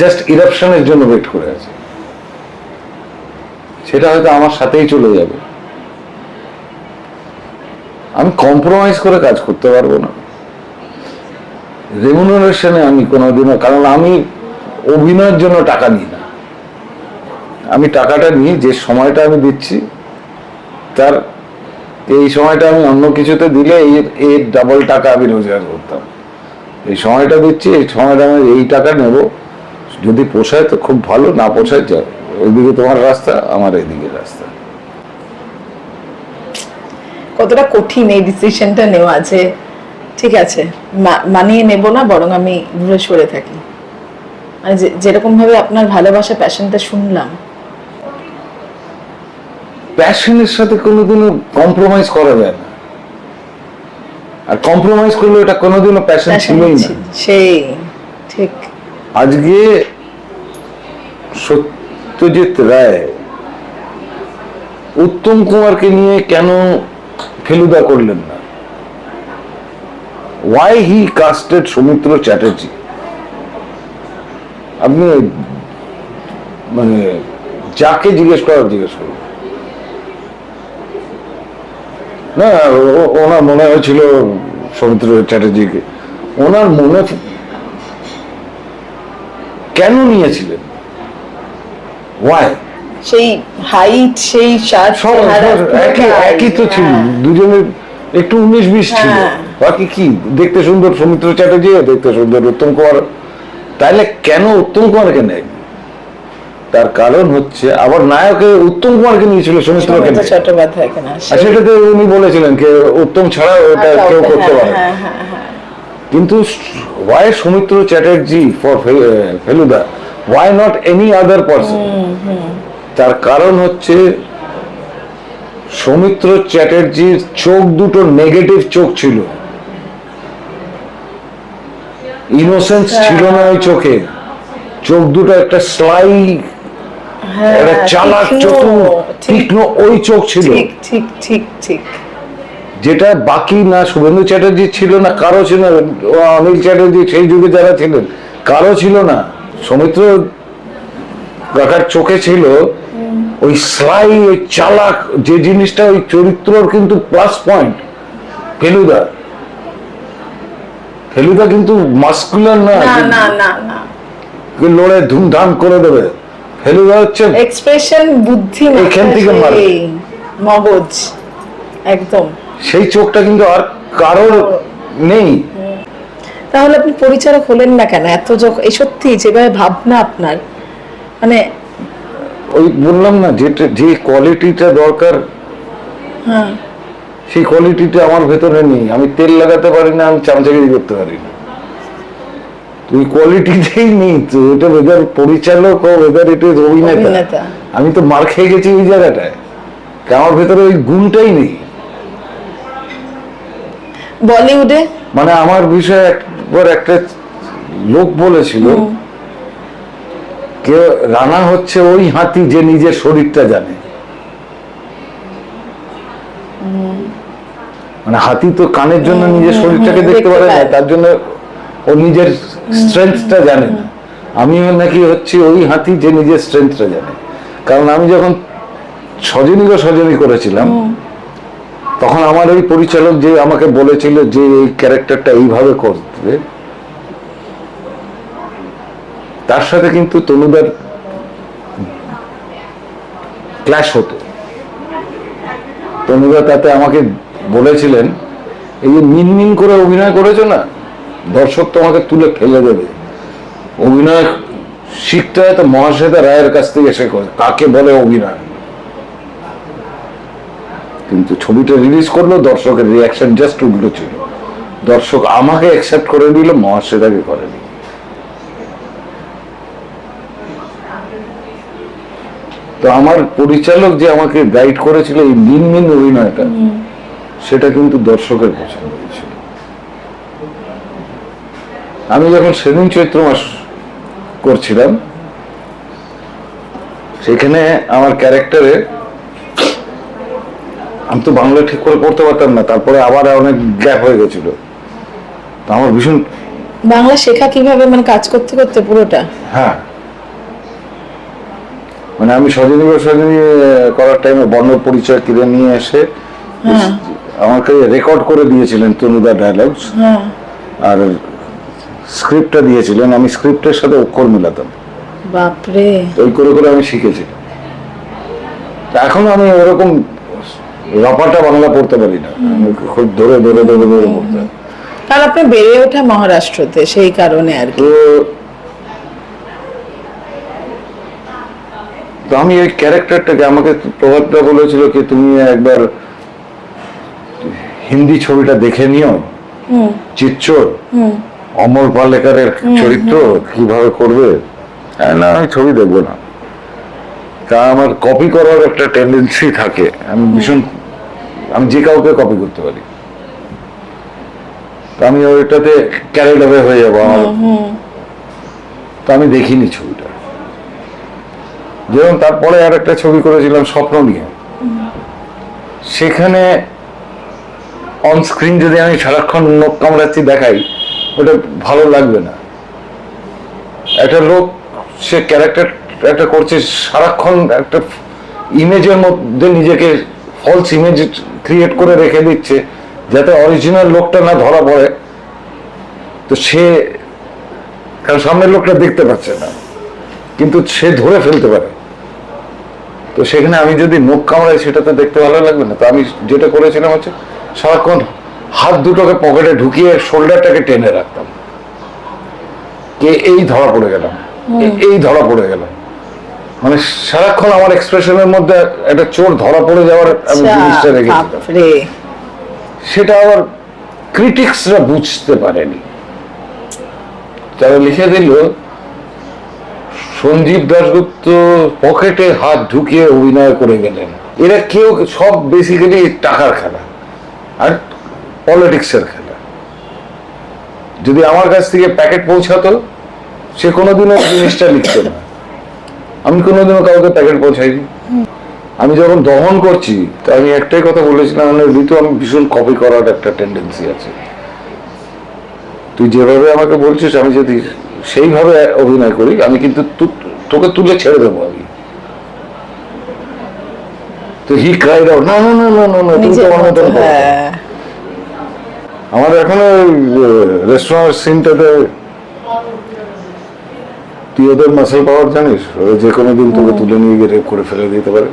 জাস্ট ইরাপশনের জন্য ওয়েট করে আছে, সেটা হয়তো আমার সাথেই চলে যাবে। আমি কম্প্রোমাইজ করে কাজ করতে পারবো না রেমুনারেশনে, আমি কোনোদিনও, কারণ আমি অভিনয়ের জন্য টাকা নিই না। আমি টাকাটা নিই যে সময়টা আমি দিচ্ছি, তার এই সময়টা আমি অন্য কিছুতে দিলে এর ডাবল টাকা আমি রোজগার করতাম। এই সময়টা দিচ্ছি, এই সময়টা আমি এই টাকা নেব, যদি পোষায় তো খুব ভালো, না পোষায় যাও, ওইদিকে তোমার রাস্তা, আমার এইদিকে রাস্তা। কতটা কঠিন এই ডিসিশনটা নেওয়া, যে ঠিক আছে মানিয়ে নেব না, বরং আমি দূরে সরে থাকি, মানে যেরকম ভাবে আপনার ভালোবাসা প্যাশনটা শুনলাম। প্যাশনের সাথে কোনোদিনও কম্প্রোমাইজ করা যায় না, আর কম্প্রোমাইজ করলে এটা কোনোদিনও প্যাশন ছিলই না। সেই ঠিক। আজকে সত্যজিৎ রায় উত্তম কুমারকে নিয়ে কেন ফেলুদা করলেন না? why he casted Soumitra Chatterjee, আপনি মানে যাকে জিজ্ঞেস করুন না, ওনার মনে হয়েছিল সৌমিত্র চ্যাটার্জিকে, ওনার মনে কেন নিয়েছিলেন, ওয়াই? সেই হাইট, সেই সব একই তো ছিল, দুজনের একটু 19-20 ছিল, বাকি কি দেখতে সুন্দর সৌমিত্র চ্যাটার্জি, দেখতে সুন্দর উত্তম কুমার, তাইলে কেন উত্তম কুমারকে নেয়? তার কারণ হচ্ছে আবার নায়কে উত্তম কুমারকে নিয়েছিল সৌমিত্রকে, সেটাতে উনি বলেছিলেন যে উত্তম ছাড়া ওটা কেউ করতে পারে, কিন্তু why Soumitra Chatterjee for Feluda, why not any other person? তার কারণ হচ্ছে সৌমিত্র চ্যাটার্জির চোখ দুটো নেগেটিভ চোখ ছিল, ইনোসেন্স ছিল না ওই চোখে, চোখ দুটো একটা স্লাই, একটা চালাক চতুর তীক্ষ্ণ ওই চোখ ছিল, ঠিক ঠিক ঠিক, যেটা বাকি না শুভেন্দু চ্যাটার্জি ছিল না, কারো ছিল না, অনিল চ্যাটার্জি সেই যুগে যারা ছিলেন কারো ছিল না। সৌমিত্র কাকার চোখে ছিল ওই স্লাই, ওই চালাক যে জিনিসটা, ওই চরিত্রর কিন্তু প্লাস পয়েন্ট। ফেলুদা কিন্তু মাস্কুলার না, লড়ে ধুমধাম করে দেবে। ফেলুদা হচ্ছে এক্সপ্রেশন, বুদ্ধি, এখান থেকে মগজ একদম, সেই চোখটা কিন্তু আর কারোর নেই। তাহলে আপনি পরিচালক হলেন না কেন? এত এই সত্যি যেভাবে ভাবনা আপনার, মানে ওই বললাম না, যে কোয়ালিটিটা দরকার, সেই কোয়ালিটিটা আমার ভেতরে নেই। আমি তেল লাগাতে পারি না, আমি চামচাগিরি করতে পারি না, তুই কোয়ালিটিতেই নেই তো, এটা ওদের পরিচালক ও ওদের এটা অভিনেতা, আমি তো মার খেয়ে গেছি ওই জায়গাটায়, আমার ভেতরে ওই গুণটাই নেই। বলিউডে মানে আমার বিষয়ে একবার একটা লোক বলেছিল, কেউ রানা হচ্ছে ওই হাতি যে নিজের শরীরটা জানে। মানে হাতি তো কানের জন্য নিজের শরীরটাকে দেখতে পারে না, তার জন্য ও নিজের স্ট্রেংথটা জানে না। আমিও নাকি হচ্ছে ওই হাতি যে নিজের স্ট্রেংথটা জানে, কারণ আমি যখন সজনী করেছিলাম, তখন আমার ওই পরিচালক যে আমাকে বলেছিল যে এই ক্যারেক্টারটা এইভাবে করতে, তার সাথে কিন্তু তনুদার ক্ল্যাশ হতো। তনুদা তাতে আমাকে বলেছিলেন, এই যে মিনমিন করে অভিনয় করেছো না, দর্শক তোমাকে তুলে ফেলে দেবে, অভিনয় শিখতে হয় তো মহাশ্বেতা রায়ের কাছ থেকে শেখো, কাকে বলে অভিনয়। কিন্তু ছবিটা রিলিজ করলো, দর্শকের রিয়াকশন জাস্ট উল্টো ছিল, দর্শক আমাকে অ্যাকসেপ্ট করে দিল, মহাশ্বেতাকে করেনি। তো আমার পরিচালক যে আমাকে গাইড করেছিল এই মিনমিন অভিনয়টা, সেটা কিন্তু দর্শকের পছন্দ হয়েছিল। আমি যখন সেদিন চৈত্র মাস করছিলাম, সেখানে আমার ক্যারেক্টারে, আমি তো বাংলা ঠিক করে পড়তে পারতাম না, তারপরে আবার অনেক গ্যাপ হয়ে গেছিল, তো আমার ভীষণ বাংলা শেখা কিভাবে, মানে কাজ করতে করতে পুরোটা? হ্যাঁ, মানে আমি সজনী করার টাইমে বর্ণ পরিচয় কিনে নিয়ে এসে আমাকে রেকর্ড করে দিয়েছিলেন তনুদা ডায়লগস, আর স্ক্রিপ্টটা দিয়েছিলেন, আমি স্ক্রিপ্টের সাথে অক্ষর মিলাতাম, বাপরে, ওই করে করে আমি শিখেছি। এখন আমি ওরকম রপাটা বাংলা পড়তে পারি না, আমি খুব ধরে ধরে ধরে ধরে পড়তে। কারণ আপনি বেড়ে ওঠা মহারাষ্ট্রতে, সেই কারণে আর কি। তো আমি এই ক্যারেক্টারটাকে, আমাকে প্রভাতটা বলেছিল কি তুমি একবার হিন্দি ছবিটা দেখে নিও, চিচ্চোর, অমর পালেকারের চরিত্র কিভাবে করবে। না, আমি ছবি দেখবো না, কারণ আমার কপি করার একটা টেন্ডেন্সি থাকে, আমি ভীষণ, আমি যে কাউকে কপি করতে পারি, আমি ওইটাতে ক্যারিড অ্যাওয়ে হয়ে যাবো আমার। তো আমি দেখিনি ছবিটা। যেমন তারপরে আর একটা ছবি করেছিলাম স্বপ্ন নিয়ে, সেখানে অন স্ক্রিন যদি আমি সারাক্ষণ নখ কামড়াচ্ছি দেখাই, ওটা ভালো লাগবে না। একটা লোক সে ক্যারেক্টার একটা করছে, সারাক্ষণ একটা ইমেজের মধ্যে নিজেকে ফলস ইমেজ ক্রিয়েট করে রেখে দিচ্ছে যাতে অরিজিনাল লোকটা না ধরা পড়ে। তো সে, কারণ সামনের লোকটা দেখতে পাচ্ছে না, কিন্তু সে ধরে ফেলতে পারে। তো সেখানে আমি যদি নখ কামড়াই সেটা তো দেখতে ভালো লাগবে না। তো আমি যেটা করেছিলাম হচ্ছে সারাক্ষণ হাত দুটোকে পকেটে ঢুকিয়ে শোল্ডারটাকে টেনে রাখতাম, কে এই ধরা পড়ে গেলাম, এই ধরা পড়ে গেলাম। মানে সারাক্ষণ আমার এক্সপ্রেশনের মধ্যে একটা চোর ধরা পড়ে যাওয়ার আমি জিনিসটা রেখেছিলাম। সেটা আবার ক্রিটিক্সরা বুঝতে পারেনি। তারা লিখে দিল সঞ্জীব দাশগুপ্ত পকেটে হাত ঢুকিয়ে অভিনয় করে গেলেন। এরা কেউ সব বেসিক্যালি টাকার খেলা আর পলিটিক্সের খেলা। যদি আমার কাছ থেকে প্যাকেট পৌঁছাতো সে কোনোদিনও জিনিসটা লিখতো না। আমি কোনোদিনও কাউকে প্যাকেট পৌঁছাইনি। আমি যখন দহন করছি তা আমি একটাই কথা বলেছিলাম, মানে ঋতু আমি ভীষণ কপি করার একটা টেন্ডেন্সি আছে। তুই যেভাবে আমাকে বলছিস আমি যদি সেইভাবে অভিনয় করি আমি কিন্তু তোকে তুলে ছেড়ে দেবো আমি। তো হি ক্রাইড আউট, না না না না না না, তুমি তো আমার মতন করো। আমার এখনো রেস্টুরেন্ট সিনটাতে তুই ওদের মাসেল পাওয়ার জানিস, যে কোনো দিন তোকে তুলে নিয়ে গিয়ে রেপ করে ফেলে দিতে পারে।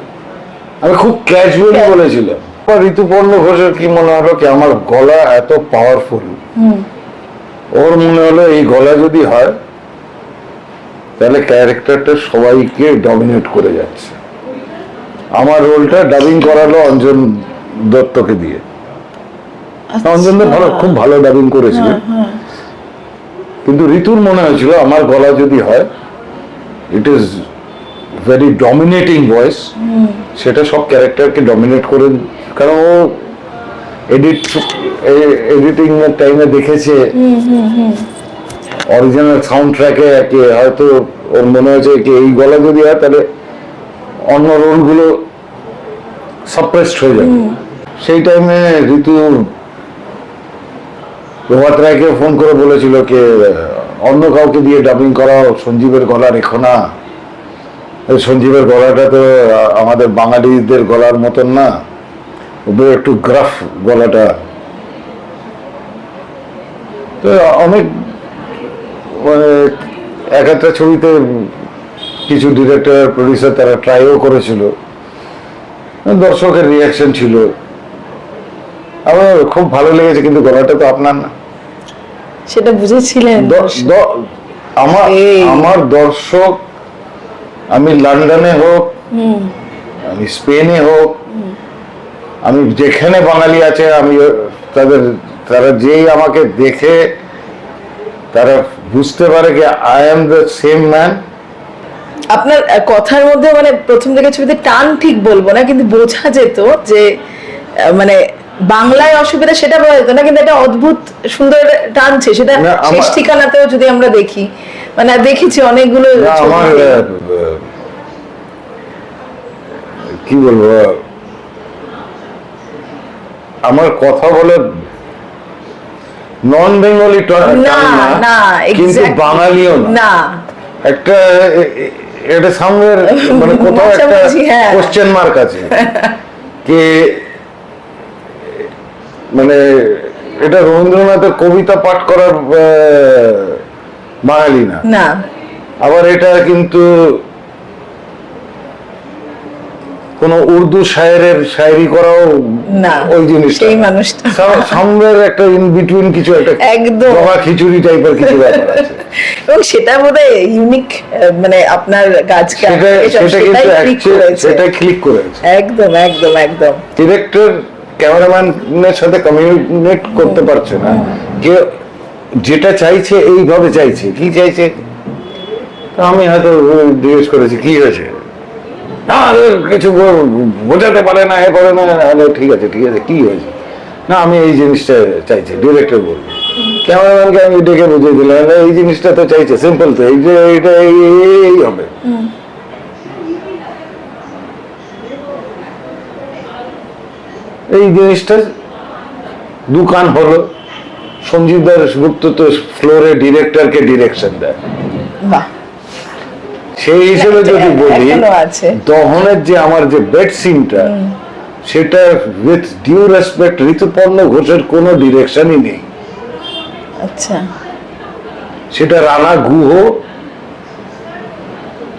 আমি খুব ক্যাজুয়ালি বলেছিলাম। ঋতুপর্ণ ঘোষের কি মনে হলো কি আমার গলা এত পাওয়ারফুল, ওর মনে হলো এই গলা যদি হয় তাহলে ক্যারেক্টারটা সবাইকে ডমিনেট করে যাচ্ছে। আমার রোলটা ডাবিং করালো অঞ্জন দত্তকে দিয়ে। অঞ্জন দত্ত খুব ভালো ডাবিং করেছিল, কিন্তু ঋতুর মনে হয়েছিল আমার গলা যদি হয় it is very dominating voice, সেটা সব ক্যারেক্টারকে ডমিনেট করে। কারণ ও এডিটিং এর টাইমে দেখেছে অরিজিনাল সাউন্ড ট্র্যাকে হয়তো ওর মনে হয়েছে কি এই গলা যদি হয় তাহলে অন্য রোলগুলো সাপ্রেসড হয়ে যাবে। সেই টাইমে ঋতু প্রভাত রায়কে ফোন করে বলেছিল কি অন্য কাউকে দিয়ে ডাবিং করাও, সঞ্জীবের গলা রেখো না। সঞ্জীবের গলাটা তো আমাদের বাঙালিদের গলার মতন না, ওদের একটু গ্রাফ গলাটা। তো অনেক মানে এক একটা ছবিতে কিছু ডিরেক্টর প্রডিউসার তারা ট্রাইও করেছিল, দর্শকের রিয়াকশন ছিল, আমার খুব ভালো লেগেছে, কিন্তু গলাটা তো আপনার না, সেটা বুঝেছিলেন। আমার দর্শক, আমি লন্ডনে হোক, আমি স্পেনে হোক, আমি যেখানে বাঙালি আছে আমি তারা যেই আমাকে দেখে তারা বুঝতে পারে কি I am the same man. আপনার কথার মধ্যে মানে প্রথম থেকে ছবিতে টান ঠিক বলবো না, কিন্তু বোঝা যেত যে মানে বাংলায় অসুবিধা সেটা বলা যেত না, কিন্তু একটা অদ্ভুত সুন্দর টানছে সেটা শেষ ঠিকানাতেও যদি আমরা দেখি, মানে দেখেছি অনেকগুলো। আমার কি বলবো, আমার কথা বলে নন বেঙ্গলি না, কিন্তু বাঙালিও না, একটা এটা সামনের মানে কোথাও একটা কোশ্চেন মার্ক আছে কি মানে এটা রবীন্দ্রনাথের কবিতা পাঠ করার বাঙালি না, আবার এটা কিন্তু কোন উর্দু শায়েরের শায়েরি করাও না, ওই জিনিসটা সেই মানুষটা সামনের একটা ইন বিটুইন কিছু একটা একদম জবা খিচুড়ি টাইপের কিছু ব্যাপার আছে। এবং সেটা বোধহয় ইউনিক, মানে আপনার কাজটা সেটা ক্লিক করেছে একদম একদম একদম। ডিরেক্টর ক্যামেরাম্যানের সাথে কমিউনিকেট করতে পারছে না, যে যেটা চাইছে এইভাবে চাইছে, কি চাইছে। আমি হয়তো জিজ্ঞেস করেছি কি হয়েছে, না কিছু বোঝাতে পারে না, এ পারে না, ঠিক আছে ঠিক আছে কি হয়েছে, না আমি এই জিনিসটা চাইছি। ডিরেক্টর বলবো, ক্যামেরাম্যানকে আমি ডেকে বুঝিয়ে দিলাম এই জিনিসটা তো চাইছে, সিম্পল তো, এই যে এইটা এই হবে। এই জিনিসটা দুকান হলো, সঞ্জীব দাশগুপ্ত তো ফ্লোরে ডিরেক্টরকে ডিরেকশন দেয়। বাহ, সেই হিসেবে যদি বলি, এখনো আছে। দহনের যে আমার যে বেড সিনটা, সেটা উইথ ডিউ রেসপেক্ট ঋতুপর্ণ ঘোষের কোনো ডিরেকশনই নেই। আচ্ছা, সেটা রানা গুহ,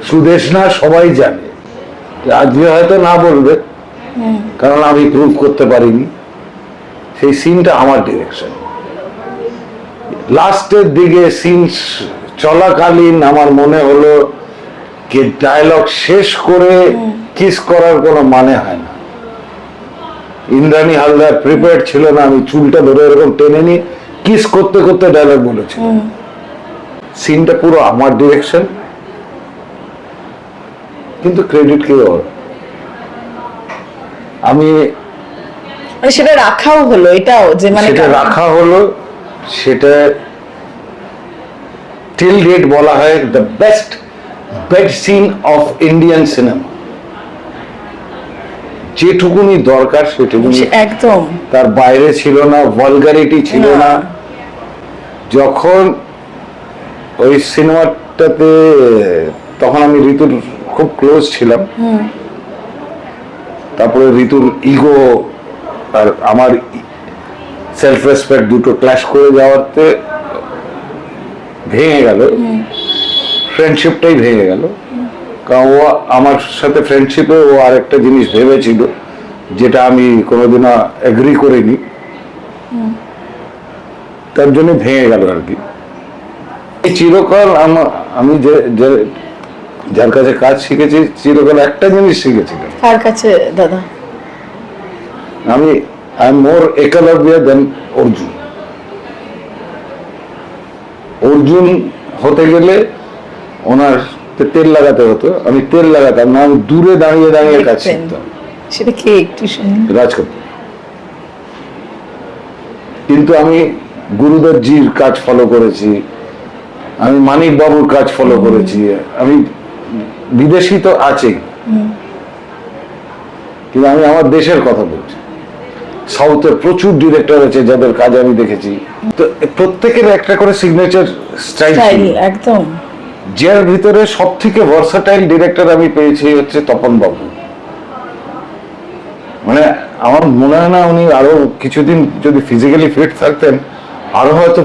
সুদেশনা সবাই জানে। আজকে হয়তো না বলবে, কারণ আমি প্রুভ করতে পারিনি। সেই সিনটা আমার ডিরেকশন। লাস্টের দিকে সিন চলাকালীন আমার মনে হলো কি ডায়লগ শেষ করে কিস করার কোনো মানে হয় না। ইন্দ্রাণী হালদার প্রিপেয়ার ছিল না, আমি চুলটা ধরে এরকম টেনে নিয়ে কিস করতে করতে ডায়লগ বলেছিল। সিনটা পুরো আমার ডিরেকশন, কিন্তু ক্রেডিট কে ওর। আমি মানে সেটা রাখাও হলো, এটাও যে মানে সেটা রাখা হলো, সেটা টিল ডেট বলা হয় the best bed scene of Indian cinema. যেটুকুনি দরকার সেটুকুনি, একদম তার বাইরে ছিল না, ভালগারিটি ছিল না। যখন ওই সিনেমাটাতে, তখন আমি ঋতুর খুব ক্লোজ ছিলাম, তারপরে ঋতুর ইগো আর আমার সেলফ রেসপেক্ট দুটো ক্ল্যাশ করে যাওয়াতে ভেঙে গেল, ফ্রেন্ডশিপটাই ভেঙে গেল। কারণ ও আমার সাথে ফ্রেন্ডশিপে ও আরেকটা জিনিস ভেবেছিল, যেটা আমি কোনোদিনও এগ্রি করিনি, তার জন্য ভেঙে গেল আর কি। এই চিরকাল আমি যার কাছে কাজ শিখেছি, চিরকাল একটা জিনিস শিখেছিলাম। কার কাছে দাদা? আমি আই এম মোর একলব্য দেন অর্জুন। অর্জুন হতে গেলে ওনার তেল লাগাতে হতো, আমি তেল লাগাতাম না, আমি দূরে দাঁড়িয়ে দাঁড়িয়ে কাজ শিখতাম। সেটা কে একটু শুনি? রাজ কাপুর। কিন্তু আমি গুরুদেব জির কাজ ফলো করেছি, আমি মানিক বাবুর কাজ ফলো করেছি, আমি বিদেশি তো আছেই, কিন্তু আমি আমার দেশের কথা বলছি। সাউথের প্রচুর ডিরেক্টর আছে যাদের কাজ আমি দেখেছি, তো প্রত্যেকের একটা করে সিগনেচার স্টাইল। একদম। যার ভিতরে সব থেকে ভার্সাটাইল ডিরেক্টর আমি পেয়েছি হচ্ছে তপন বাবু। মানে আমার মনে হয় না উনি আরো কিছুদিন যদি ফিজিক্যালি ফিট থাকতেন, আরো হয়তো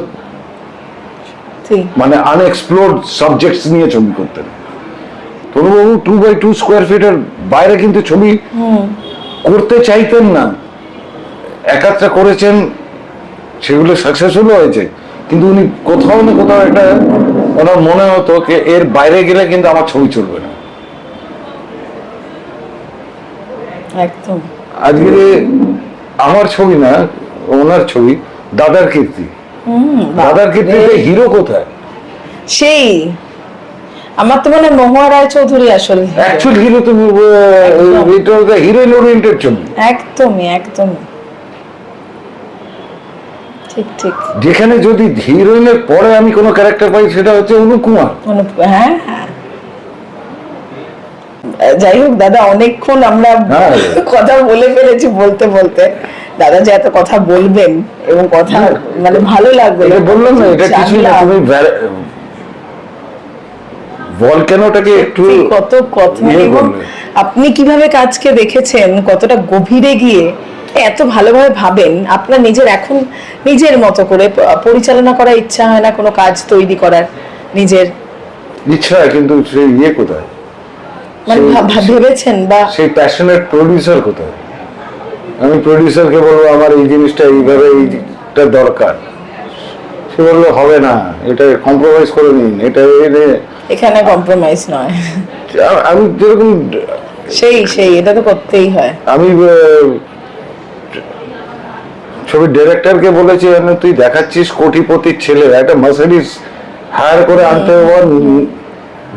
মানে আনএক্সপ্লোর্ড সাবজেক্টস নিয়ে ছবি করতেন। তনুবাবু 2x2 স্কোয়ার ফিটের বাইরে কিন্তু ছবি করতে চাইতেন না। একাত্রা করেছেন, সেগুলো সাকসেসফুল হয়েছে, কিন্তু উনি কোথাও না কোথাও একটা ওনার মনে হতো যে এর বাইরে গেলে কিন্তু আমার ছবি চলবে না। একদম। আজকে আমার ছবি না, ওনার ছবি দাদার কীর্তি। দাদার কীর্তিতে হিরো কোথায়? সেই আমার তো মনে হয় মহুয়া রায়চৌধুরী আসলে অ্যাকচুয়াল হিরো। তুমি এটা হিরোইন ওরিয়েন্টেড ছবি। একদমই একদমই ঠিক ঠিক। যেখানে যদি হিরোইনের পরে আমি কোনো ক্যারেক্টার পাই, সেটা হচ্ছে অনুকুমার। হ্যাঁ হ্যাঁ, যাই হোক দাদা, অনেকক্ষণ আমরা কথা বলে ফেলেছি বলতে বলতে। দাদা যে এত কথা বলবেন এবং কথা মানে ভালো লাগবে, এটা বললাম না, এটা কিছু না। তুমি ভলক্যানোটাকে একটু কত কথা, এবং আপনি কিভাবে কাজকে দেখেছেন, কতটা গভীরে গিয়ে এত ভালোভাবে ভাবেন। আপনার নিজের এখন নিজের মতো করে পরিচালনা করার ইচ্ছা হয় না কোনো কাজ তৈরি করার? নিজের ইচ্ছা, কিন্তু সেই ইয়ে কোথায়? মানে ভেবেছেন বা সেই প্যাশনেট প্রডিউসার কোথায়? আমি প্রডিউসারকে বলবো আমার এই জিনিসটা এইভাবে, এইটা দরকার, সে বললো হবে না, এটা কম্প্রোমাইজ করে নিন, এটা এখানে কম্প্রোমাইজ নয়। আমি যেরকম সেই এটা তো করতেই হয়। আমি ছবির ডিরেক্টরকে বলেছি, তুই দেখাচ্ছিস কোটিপতির ছেলে, একটা মার্সিডিজ হায়ার করে আনতে হবে,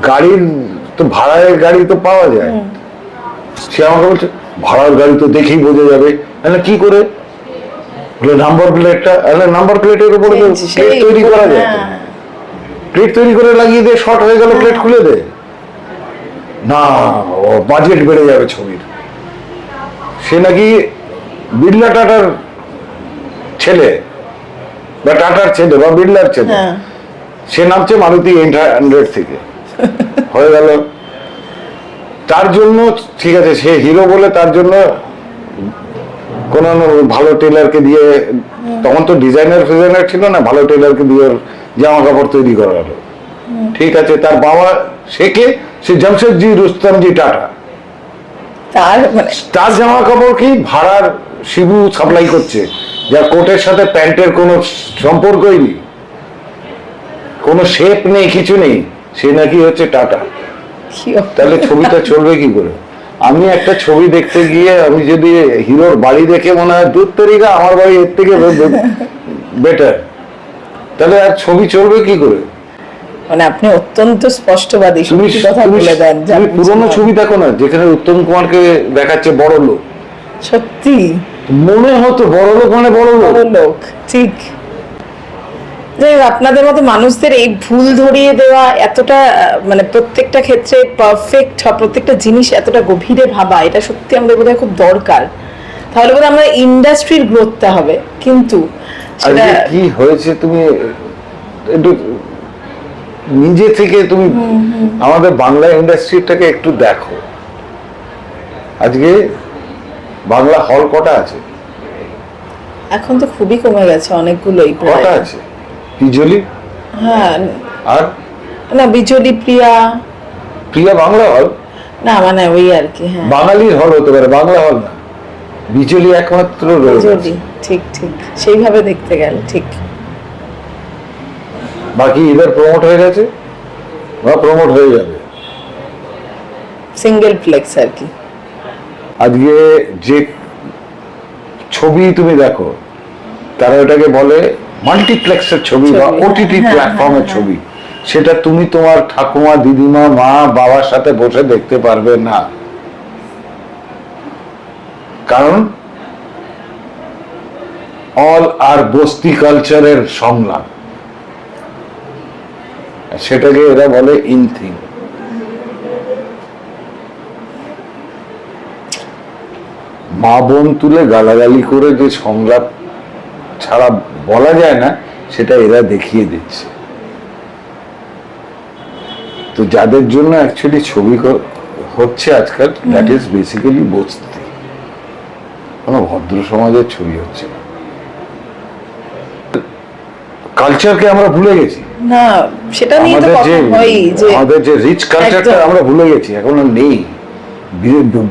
গাড়ির তো ভাড়ায় গাড়ি তো পাওয়া যায়। সে আমাকে বলছে ভাড়ার গাড়ি তো দেখেই বোঝা যাবে। কি করে? নাম্বার প্লেটটা, নাম্বার প্লেটের উপরে প্লেট তৈরি করা যায়, প্লেট তৈরি করে লাগিয়ে দিয়ে শর্ট হয়ে গেল, প্লেট খুলে দে না, বাজেট বেড়ে যাবে ছবির। সে নাকি বিড়লা টাটার ছেলে বা টাটার ছেলে বা বিড়লার ছেলে, হ্যাঁ সে নামছে মারুতি 800 থেকে, হয়ে গেল। তার জন্য ঠিক আছে, সে হিরো বলে তার জন্য কোন ভালো টেলারকে দিয়ে, তখন তো ডিজাইনার ফিজাইনার ছিল না, ভালো টেলারকে দিয়ে ওর জামা কাপড় তৈরি করা হলো। ঠিক আছে, তার বাবা সে জামশেদজি রুস্তমজি টাটা, তার মানে তার জামা কাপড় কি ভাড়ার শিবু সাপ্লাই করছে, যা কোটের সাথে প্যান্টের কোনো সম্পর্কই নেই, কোনো শেপ নেই, কিছু নেই, সে নাকি হচ্ছে টাটা। কি তাহলে ছবিটা চলবে কি করে? আমি একটা ছবি দেখতে গিয়ে আমি যদি হিরোর বাড়ি দেখে মনে হয় দূর তরিকা আমার বাড়ি এর থেকে বেটার, তাহলে আর ছবি চলবে কি করে? মানে আপনি অত্যন্ত স্পষ্টবাদী, তুমি সত্যি কথা বলে দেন। যা তুমি পুরোনো বুঝলাম। ছবি দেখো না, যেখানে উত্তম কুমারকে দেখাচ্ছে বড় লোক, সত্যি মনে হতো বড় লোক মানে বড় লোক। বড় লোক, ঠিক। যাই হোক, আপনাদের মতো মানুষদের এই ভুল ধরিয়ে দেওয়া, এতটা মানে প্রত্যেকটা ক্ষেত্রে পারফেক্ট, প্রত্যেকটা জিনিস এতটা গভীরে ভাবা, এটা সত্যি আমাদের বোধহয় খুব দরকার। তাহলে বোধহয় আমরা ইন্ডাস্ট্রির গ্রোথটা হবে। কিন্তু সেটা আজকে কি হয়েছে তুমি একটু নিজে থেকে তুমি আমাদের বাংলা ইন্ডাস্ট্রিটাকে একটু দেখো। আজকে বাংলা হল কটা আছে? এখন তো খুবই কমে গেছে, অনেকগুলোই প্রায়। কটা আছে? বিজলি হ্যাঁ, আর না বিজলি, প্রিয়া, প্রিয়া বাংলা হল, না মানে ওই আর কি। হ্যাঁ, বাঙালির হল হতে পারে, বাংলা হল না। বিজলি একমাত্র রয়েছে, বিজলি, ঠিক ঠিক, সেইভাবে দেখতে গেলে ঠিক। বাকি এবার প্রমোট হয়ে গেছে বা প্রমোট হয়ে যাবে। সিঙ্গেল প্লেক্স আর কি। আজকে যে ছবি তুমি দেখো, তারা ওটাকে বলে মাল্টিপ্লেক্সের ছবি বা ছবি, ওটিটি হ্যাঁ, প্ল্যাটফর্মের হ্যাঁ, ছবি। সেটা তুমি তোমার ঠাকুমা, দিদিমা, মা, বাবার সাথে বসে দেখতে পারবে না, কারণ অল আর বস্তি কালচারের সংলাপ, সেটাকে এরা বলে ইনথিং। মা বোন তুলে গালাগালি করে যে সংলাপ ছাড়া বলা যায় না, সেটা এরা দেখিয়ে দিচ্ছে। তো যাদের জন্য অ্যাকচুয়ালি ছবি হচ্ছে আজকাল, দ্যাট ইজ বেসিক্যালি বস্তি, কোনো ভদ্র সমাজের ছবি হচ্ছে না। কালচারকে আমরা ভুলে গেছি। না, সেটা নিয়ে তো কথা হয় যে আমাদের যে রিচ কালচারটা একদম। আমরা ভুলে গেছি, এখন আর নেই।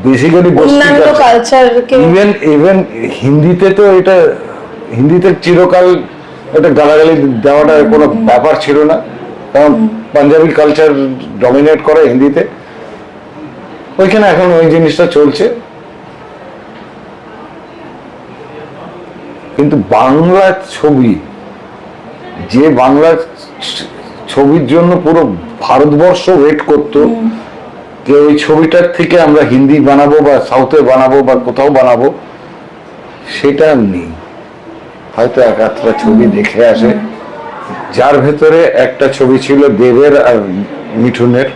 বেসিক্যালি অন্যান্য কালচারকে ইভেন হিন্দিতে তো এটা, হিন্দিতে চিরকাল এটা গালাগালি দেওয়াটা কোনো ব্যাপার ছিল না, কারণ পাঞ্জাবি কালচার ডমিনেট করে হিন্দিতে, ওইখানে এখন ওই জিনিসটা চলছে। কিন্তু বাংলা ছবি, যে বাংলা ছবির জন্য পুরো ভারতবর্ষ ওয়েট করতো যে ওই ছবিটার থেকে আমরা হিন্দি বানাবো বা সাউথে বানাবো বা কোথাও বানাবো, সেটা নেই। হয়তো এক আধটা ছবি দেখে আসে, যার ভেতরে একটা ছবি ছিল দেবের আর মিঠুনের,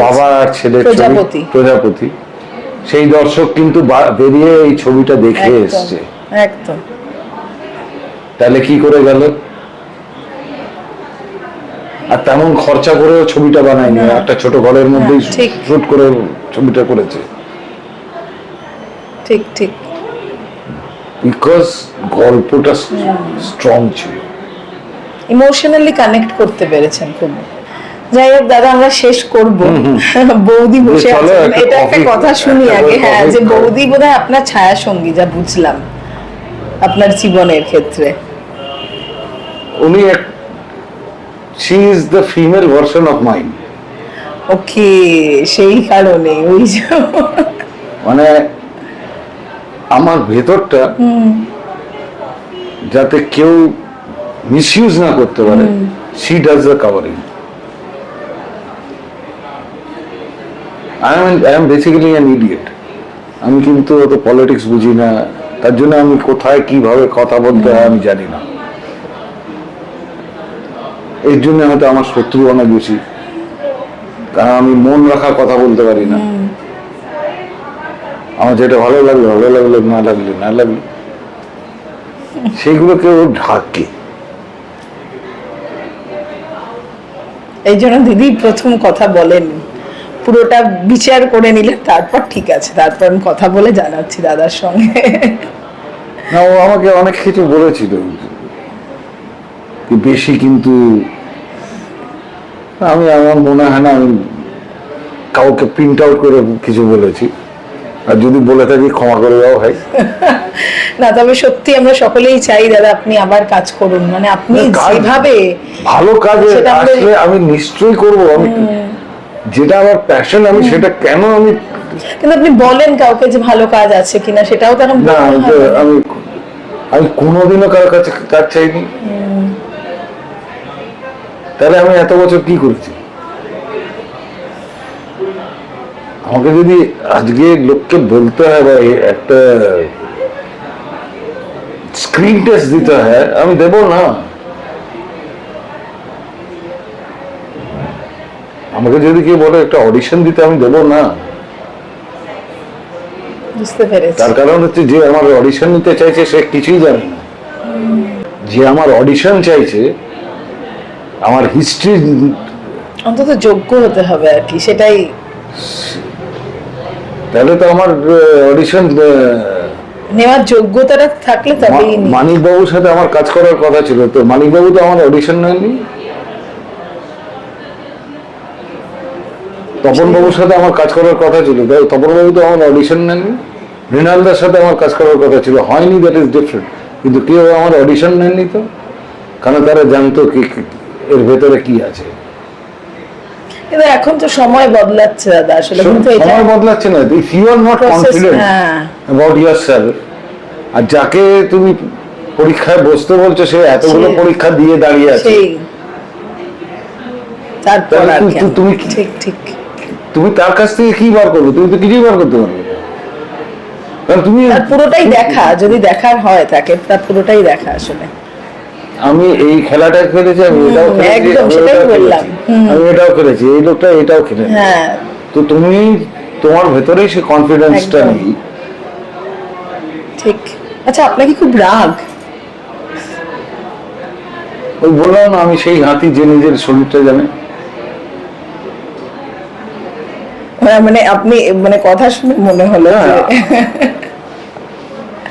বাবা আর ছেলের ছবি, প্রজাপতি। প্রজাপতি। সেই দর্শক কিন্তু বেরিয়ে এই ছবিটা দেখে একদম, এসছে। একদম। তাহলে কি করে গেল? আর তেমন খরচা করেও ছবিটা বানায়নি, না। একটা ছোট ঘরের মধ্যেই ঠিক। শুট করে ছবিটা করেছে, ঠিক ঠিক। বিকজ গল্পটা স্ট্রং ছিল। ইমোশনালি কানেক্ট করতে পেরেছেন খুব। যাই হোক দাদা, আমরা শেষ করব। বৌদি বসে চলো, আছেন, একটা এটা একটা coffee- কথা শুনি একটা আগে। হ্যাঁ, coffee যে খাও। বৌদি বোধহয় আপনার ছায়া সঙ্গী, যা বুঝলাম আপনার জীবনের ক্ষেত্রে। উনি she is the female version of mind. Okay, সেই কারণে ওই যে মানে আমার ভেতরটা যাতে কেউ মিসইউজ না করতে পারে, she does the covering. I am basically an idiot. আমি কিন্তু অত পলিটিক্স বুঝি না, তার জন্য আমি কোথায় কিভাবে কথা বলতে হয় আমি জানি না। এর জন্য হয়তো আমার শত্রু অনেক বেশি, কারণ আমি মন রাখার কথা বলতে পারি না। আমার যেটা ভালো লাগলো ভালো লাগলো, না লাগলে না লাগলো। সেগুলোকে ও ঢাকে। এই জন্য দিদি প্রথম কথা বলেন, পুরোটা বিচার করে নিলে তারপর ঠিক আছে, তারপর আমি কথা বলে জানাচ্ছি দাদার সঙ্গে। না, ও আমাকে অনেক কিছু বলেছিল কি বেশি, কিন্তু আমার মনে হয় না আমি কাউকে প্রিন্ট আউট করে কিছু বলেছি, আর যদি বলে থাকি ক্ষমা করে দেওয়া হয়। না, তবে সত্যি আমরা সকলেই চাই দাদা আপনি আবার কাজ করুন, মানে আপনি যেভাবে ভালো কাজে সেটা আমাদের- আসলে আমি নিশ্চয়ই করব। আমি যেটা আমার প্যাশন, আমি সেটা কেন আমি কিন্তু আপনি বলেন কাউকে যে ভালো কাজ আছে কিনা, সেটাও তখন না, আমি আমি কোনোদিনও কারোর কাছে কাজ চাইনি। তাহলে আমি এত বছর কি করেছি? আমাকে যদি আজকে লোককে বলতে হয় বা একটা স্ক্রিন টেস্ট দিতে হয়, আমি দেব না। আমাকে যদি কেউ বলে একটা অডিশন দিতে, আমি দেব না। বুঝতে পেরেছি। তার কারণ হচ্ছে, যে আমার অডিশন নিতে চাইছে সে কিছুই জানে না। যে আমার অডিশন চাইছে, আমার হিস্ট্রি, অন্তত যোগ্য হতে হবে আর কি, সেটাই। তাহলে তো আমার অডিশন নেওয়ার যোগ্যতাটা থাকলে তবেই মানিক বাবুর সাথে আমার কাজ করার কথা ছিল, তো মানিক বাবু তো আমার অডিশন নেননি। তপন বাবুর সাথে আমার কাজ করার কথা ছিল, তপন বাবু তো আমার অডিশন নেননি। মৃণালদার সাথে আমার কাজ করার কথা ছিল, হয়নি, দ্যাট ইজ ডিফারেন্ট। কিন্তু কেউ আমার অডিশন নেননি তো, কারণ তারা জানতো কি এর ভেতরে কি আছে। কিন্তু এখন তো সময় বদলাচ্ছে দাদা, আসলে কিন্তু এটা সময় বদলাচ্ছে না। If you are not confident about yourself, আর যাকে তুমি পরীক্ষায় বসতে বলছো সে এতগুলো পরীক্ষা দিয়ে দাঁড়িয়ে আছে, সেই তারপর আর কেন? তুমি ঠিক ঠিক। তুমি তার কাছ থেকে কি বার করবে? তুমি তো কিছুই বার করতে পারবে না। কারণ তুমি তার পুরোটাই দেখা, যদি দেখার হয় তাকে, তার পুরোটাই দেখা আসলে। আমি এই খেলাটা খেলেছি, আমি এটাও খেলেছি, একদম সেটাই বললাম। আমি এটাও খেলেছি, এই লোকটা এটাও খেলেছে। হ্যাঁ, তো তুমি তোমার ভেতরেই সে কনফিডেন্সটা একদম। নেই। ঠিক। আচ্ছা, আপনার কি খুব রাগ? ওই বললাম না, আমি সেই হাতি যে নিজের শরীরটা জানে। মানে আপনি মানে কথা শুনে মনে হলো যে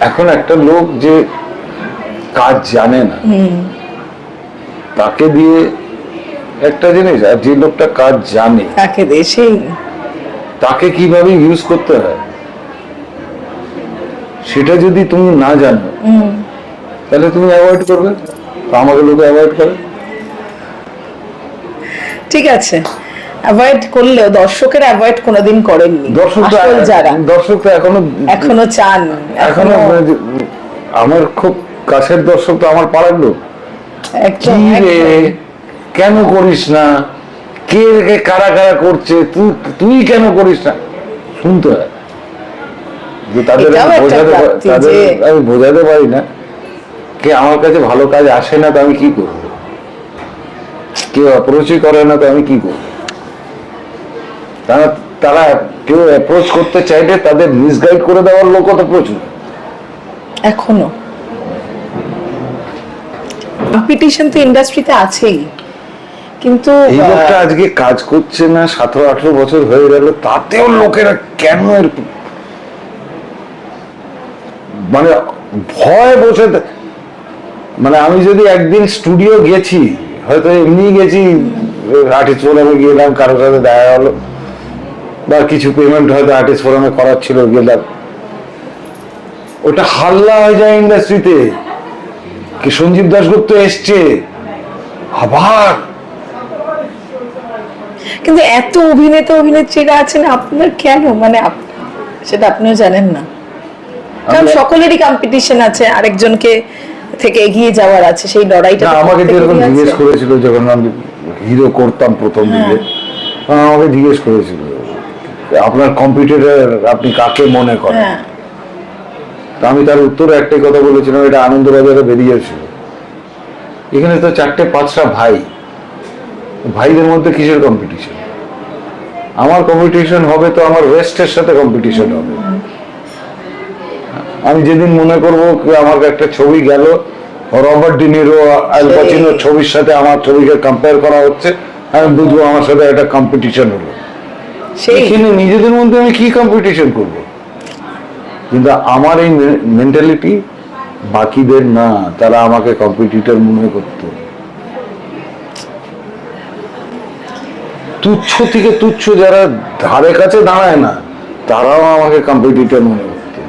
এখন একটা লোক যে কাজ জানে না, তাকে দিয়ে একটা জিনিস, আর যে লোকটা কাজ জানে তাকে দেশেই তাকে কিভাবে ইউজ করতে হয় সেটা যদি তুমি না জানো, তাহলে তুমি অ্যাভয়েড করবে। তো আমাকে লোকে অ্যাভয়েড করে। ঠিক আছে, অ্যাভয়েড করলেও দর্শকের অ্যাভয়েড কোনোদিন করেননি। আসল যারা দর্শক তো এখনো চান, এখনো আমার খুব কাছের দর্শক তো আমার পাড়ার লোক। একদম কি রে, একদম। কেন করিস না, কে কারা কারা করছে, তুই কেন করিস না, শুনতে হয়। যে তাদের এটাও আমি একটা প্রাপ্তি তাদের যে- আমি বোঝাতে পারি না, কে আমার কাছে ভালো কাজ আসে না, তো আমি কি করবো? কেউ অ্যাপ্রোচই করে না, তো আমি কি করবো? তারা কেউ অ্যাপ্রোচ করতে চাইলে তাদের মিসগাইড করে দেওয়ার লোকও তো প্রচুর। এখনো কম্পিটিশন তো ইন্ডাস্ট্রিতে আছেই, কিন্তু এই লোকটা আজকে কাজ করছে না, 17-18 বছর হয়ে গেল, তাতেও লোকেরা কেন এর মানে ভয় বসে মানে আমি যদি একদিন স্টুডিও গেছি, হয়তো এমনি গেছি, আর্টিস্ট ফোরামে গেলাম, কারোর সাথে দেখা হলো, বা কিছু পেমেন্ট হয়তো আর্টিস্ট ফোরামে করার ছিল, গেলাম, ওটা হাল্লা হয়ে যায় ইন্ডাস্ট্রিতে, কি সঞ্জীব দাশগুপ্ত এসছে আবার। কিন্তু এত অভিনেতা অভিনেত্রীরা আছেন, আপনার কেন মানে সেটা আপনিও জানেন না, কারণ সকলেরই কম্পিটিশন আছে, আরেকজনকে থেকে এগিয়ে যাওয়ার আছে, সেই লড়াইটা না, তো আমাকে যেরকম প্রত্যেকেরই জিজ্ঞেস আছে। করেছিল যখন আমি হিরো করতাম প্রথম দিকে, আমাকে জিজ্ঞেস করেছিল আপনার কম্পিটিটর আপনি কাকে মনে করেন। হ্যাঁ, তা আমি তার উত্তরে একটাই কথা বলেছিলাম, এটা আনন্দবাজারে বেরিয়েছিল, এখানে তো 4-5টা ভাই, ভাইদের মধ্যে কিসের কম্পিটিশন? আমার কম্পিটিশন হবে তো আমার ওয়েস্টের সাথে কম্পিটিশন হবে। আমি যেদিন মনে করবো আমার একটা ছবি গেল, রবার্ট ডিনিরো আল পাচিনোর ছবির সাথে আমার ছবিকে কম্পেয়ার করা হচ্ছে, আমি বুঝবো আমার সাথে একটা কম্পিটিশন হলো। সেই এখানে নিজেদের মধ্যে আমি কি কম্পিটিশন করব? কিন্তু আমার এই মেন্টালিটি বাকিদের না, তারা আমাকে কম্পিটিটর মনে করতো। তুচ্ছ থেকে তুচ্ছ যারা ধারে কাছে দাঁড়ায় না, তারাও আমাকে কম্পিটিটর মনে করতো,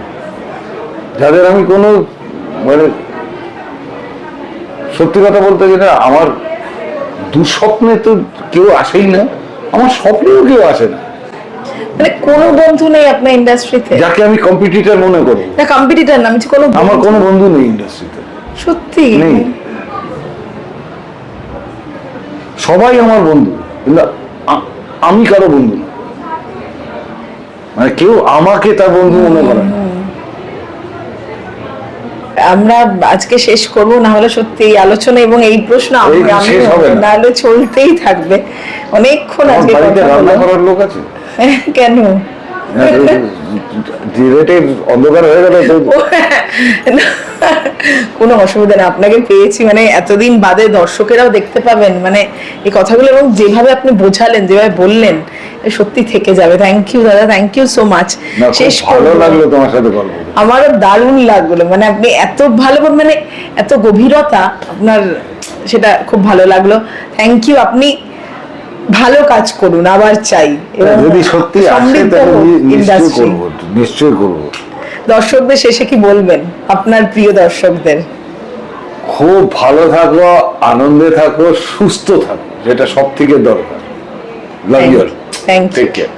যাদের আমি কোনো মানে সত্যি কথা বলতে গেলে আমার দুঃস্বপ্নে তো কেউ আসেই না, আমার স্বপ্নেও কেউ আসে না মানে কোনো বন্ধু নেই আপনার ইন্ডাস্ট্রিতে? যাকে আমি কম্পিটিটর মনে করি। না কম্পিটিটর না, আমি বলছি কোনো আমার বন্ধু- কোনো বন্ধু নেই ইন্ডাস্ট্রিতে, সত্যি নেই। সবাই আমার বন্ধু, কিন্তু আমি কারো বন্ধু না। মানে কেউ আমাকে তার বন্ধু মনে করে না। আমরা আজকে শেষ করব, না হলে সত্যি এই আলোচনা এবং এই প্রশ্ন এই শেষ হবে না। নাহলে চলতেই থাকবে অনেকক্ষণ। আমার আজকে বাড়িতে কথা রান্না হলো। করার লোক আছে? কেন? যে রেটে অন্ধকার হয়ে গেল তো কোনো অসুবিধা না, আপনাকে পেয়েছি মানে এতদিন বাদে দর্শকেরাও দেখতে পাবেন মানে এই কথাগুলো, এবং যেভাবে আপনি বোঝালেন, যেভাবে বললেন, সত্যি থেকে যাবে। থ্যাংক ইউ দাদা, থ্যাংক ইউ সো মাচ। না, খুব শেষ ভালো করবো। লাগলো তোমার সাথে গল্প করে। আমারও দারুণ লাগলো, মানে আপনি এত ভালো মানে এত গভীরতা আপনার, সেটা খুব ভালো লাগলো। Thank you. আপনি ভালো কাজ করুন, আবার চাই। এবং যদি সত্যি আসে সমৃদ্ধ তাহলে হোক নিশ্চয়ই industry। করবো, নিশ্চয়ই করবো। দর্শকদের শেষে কি বলবেন, আপনার প্রিয় দর্শকদের? খুব ভালো থাকো, আনন্দে থাকো, সুস্থ থাকো, যেটা সব থেকে দরকার। Love you. Thank you. Take care.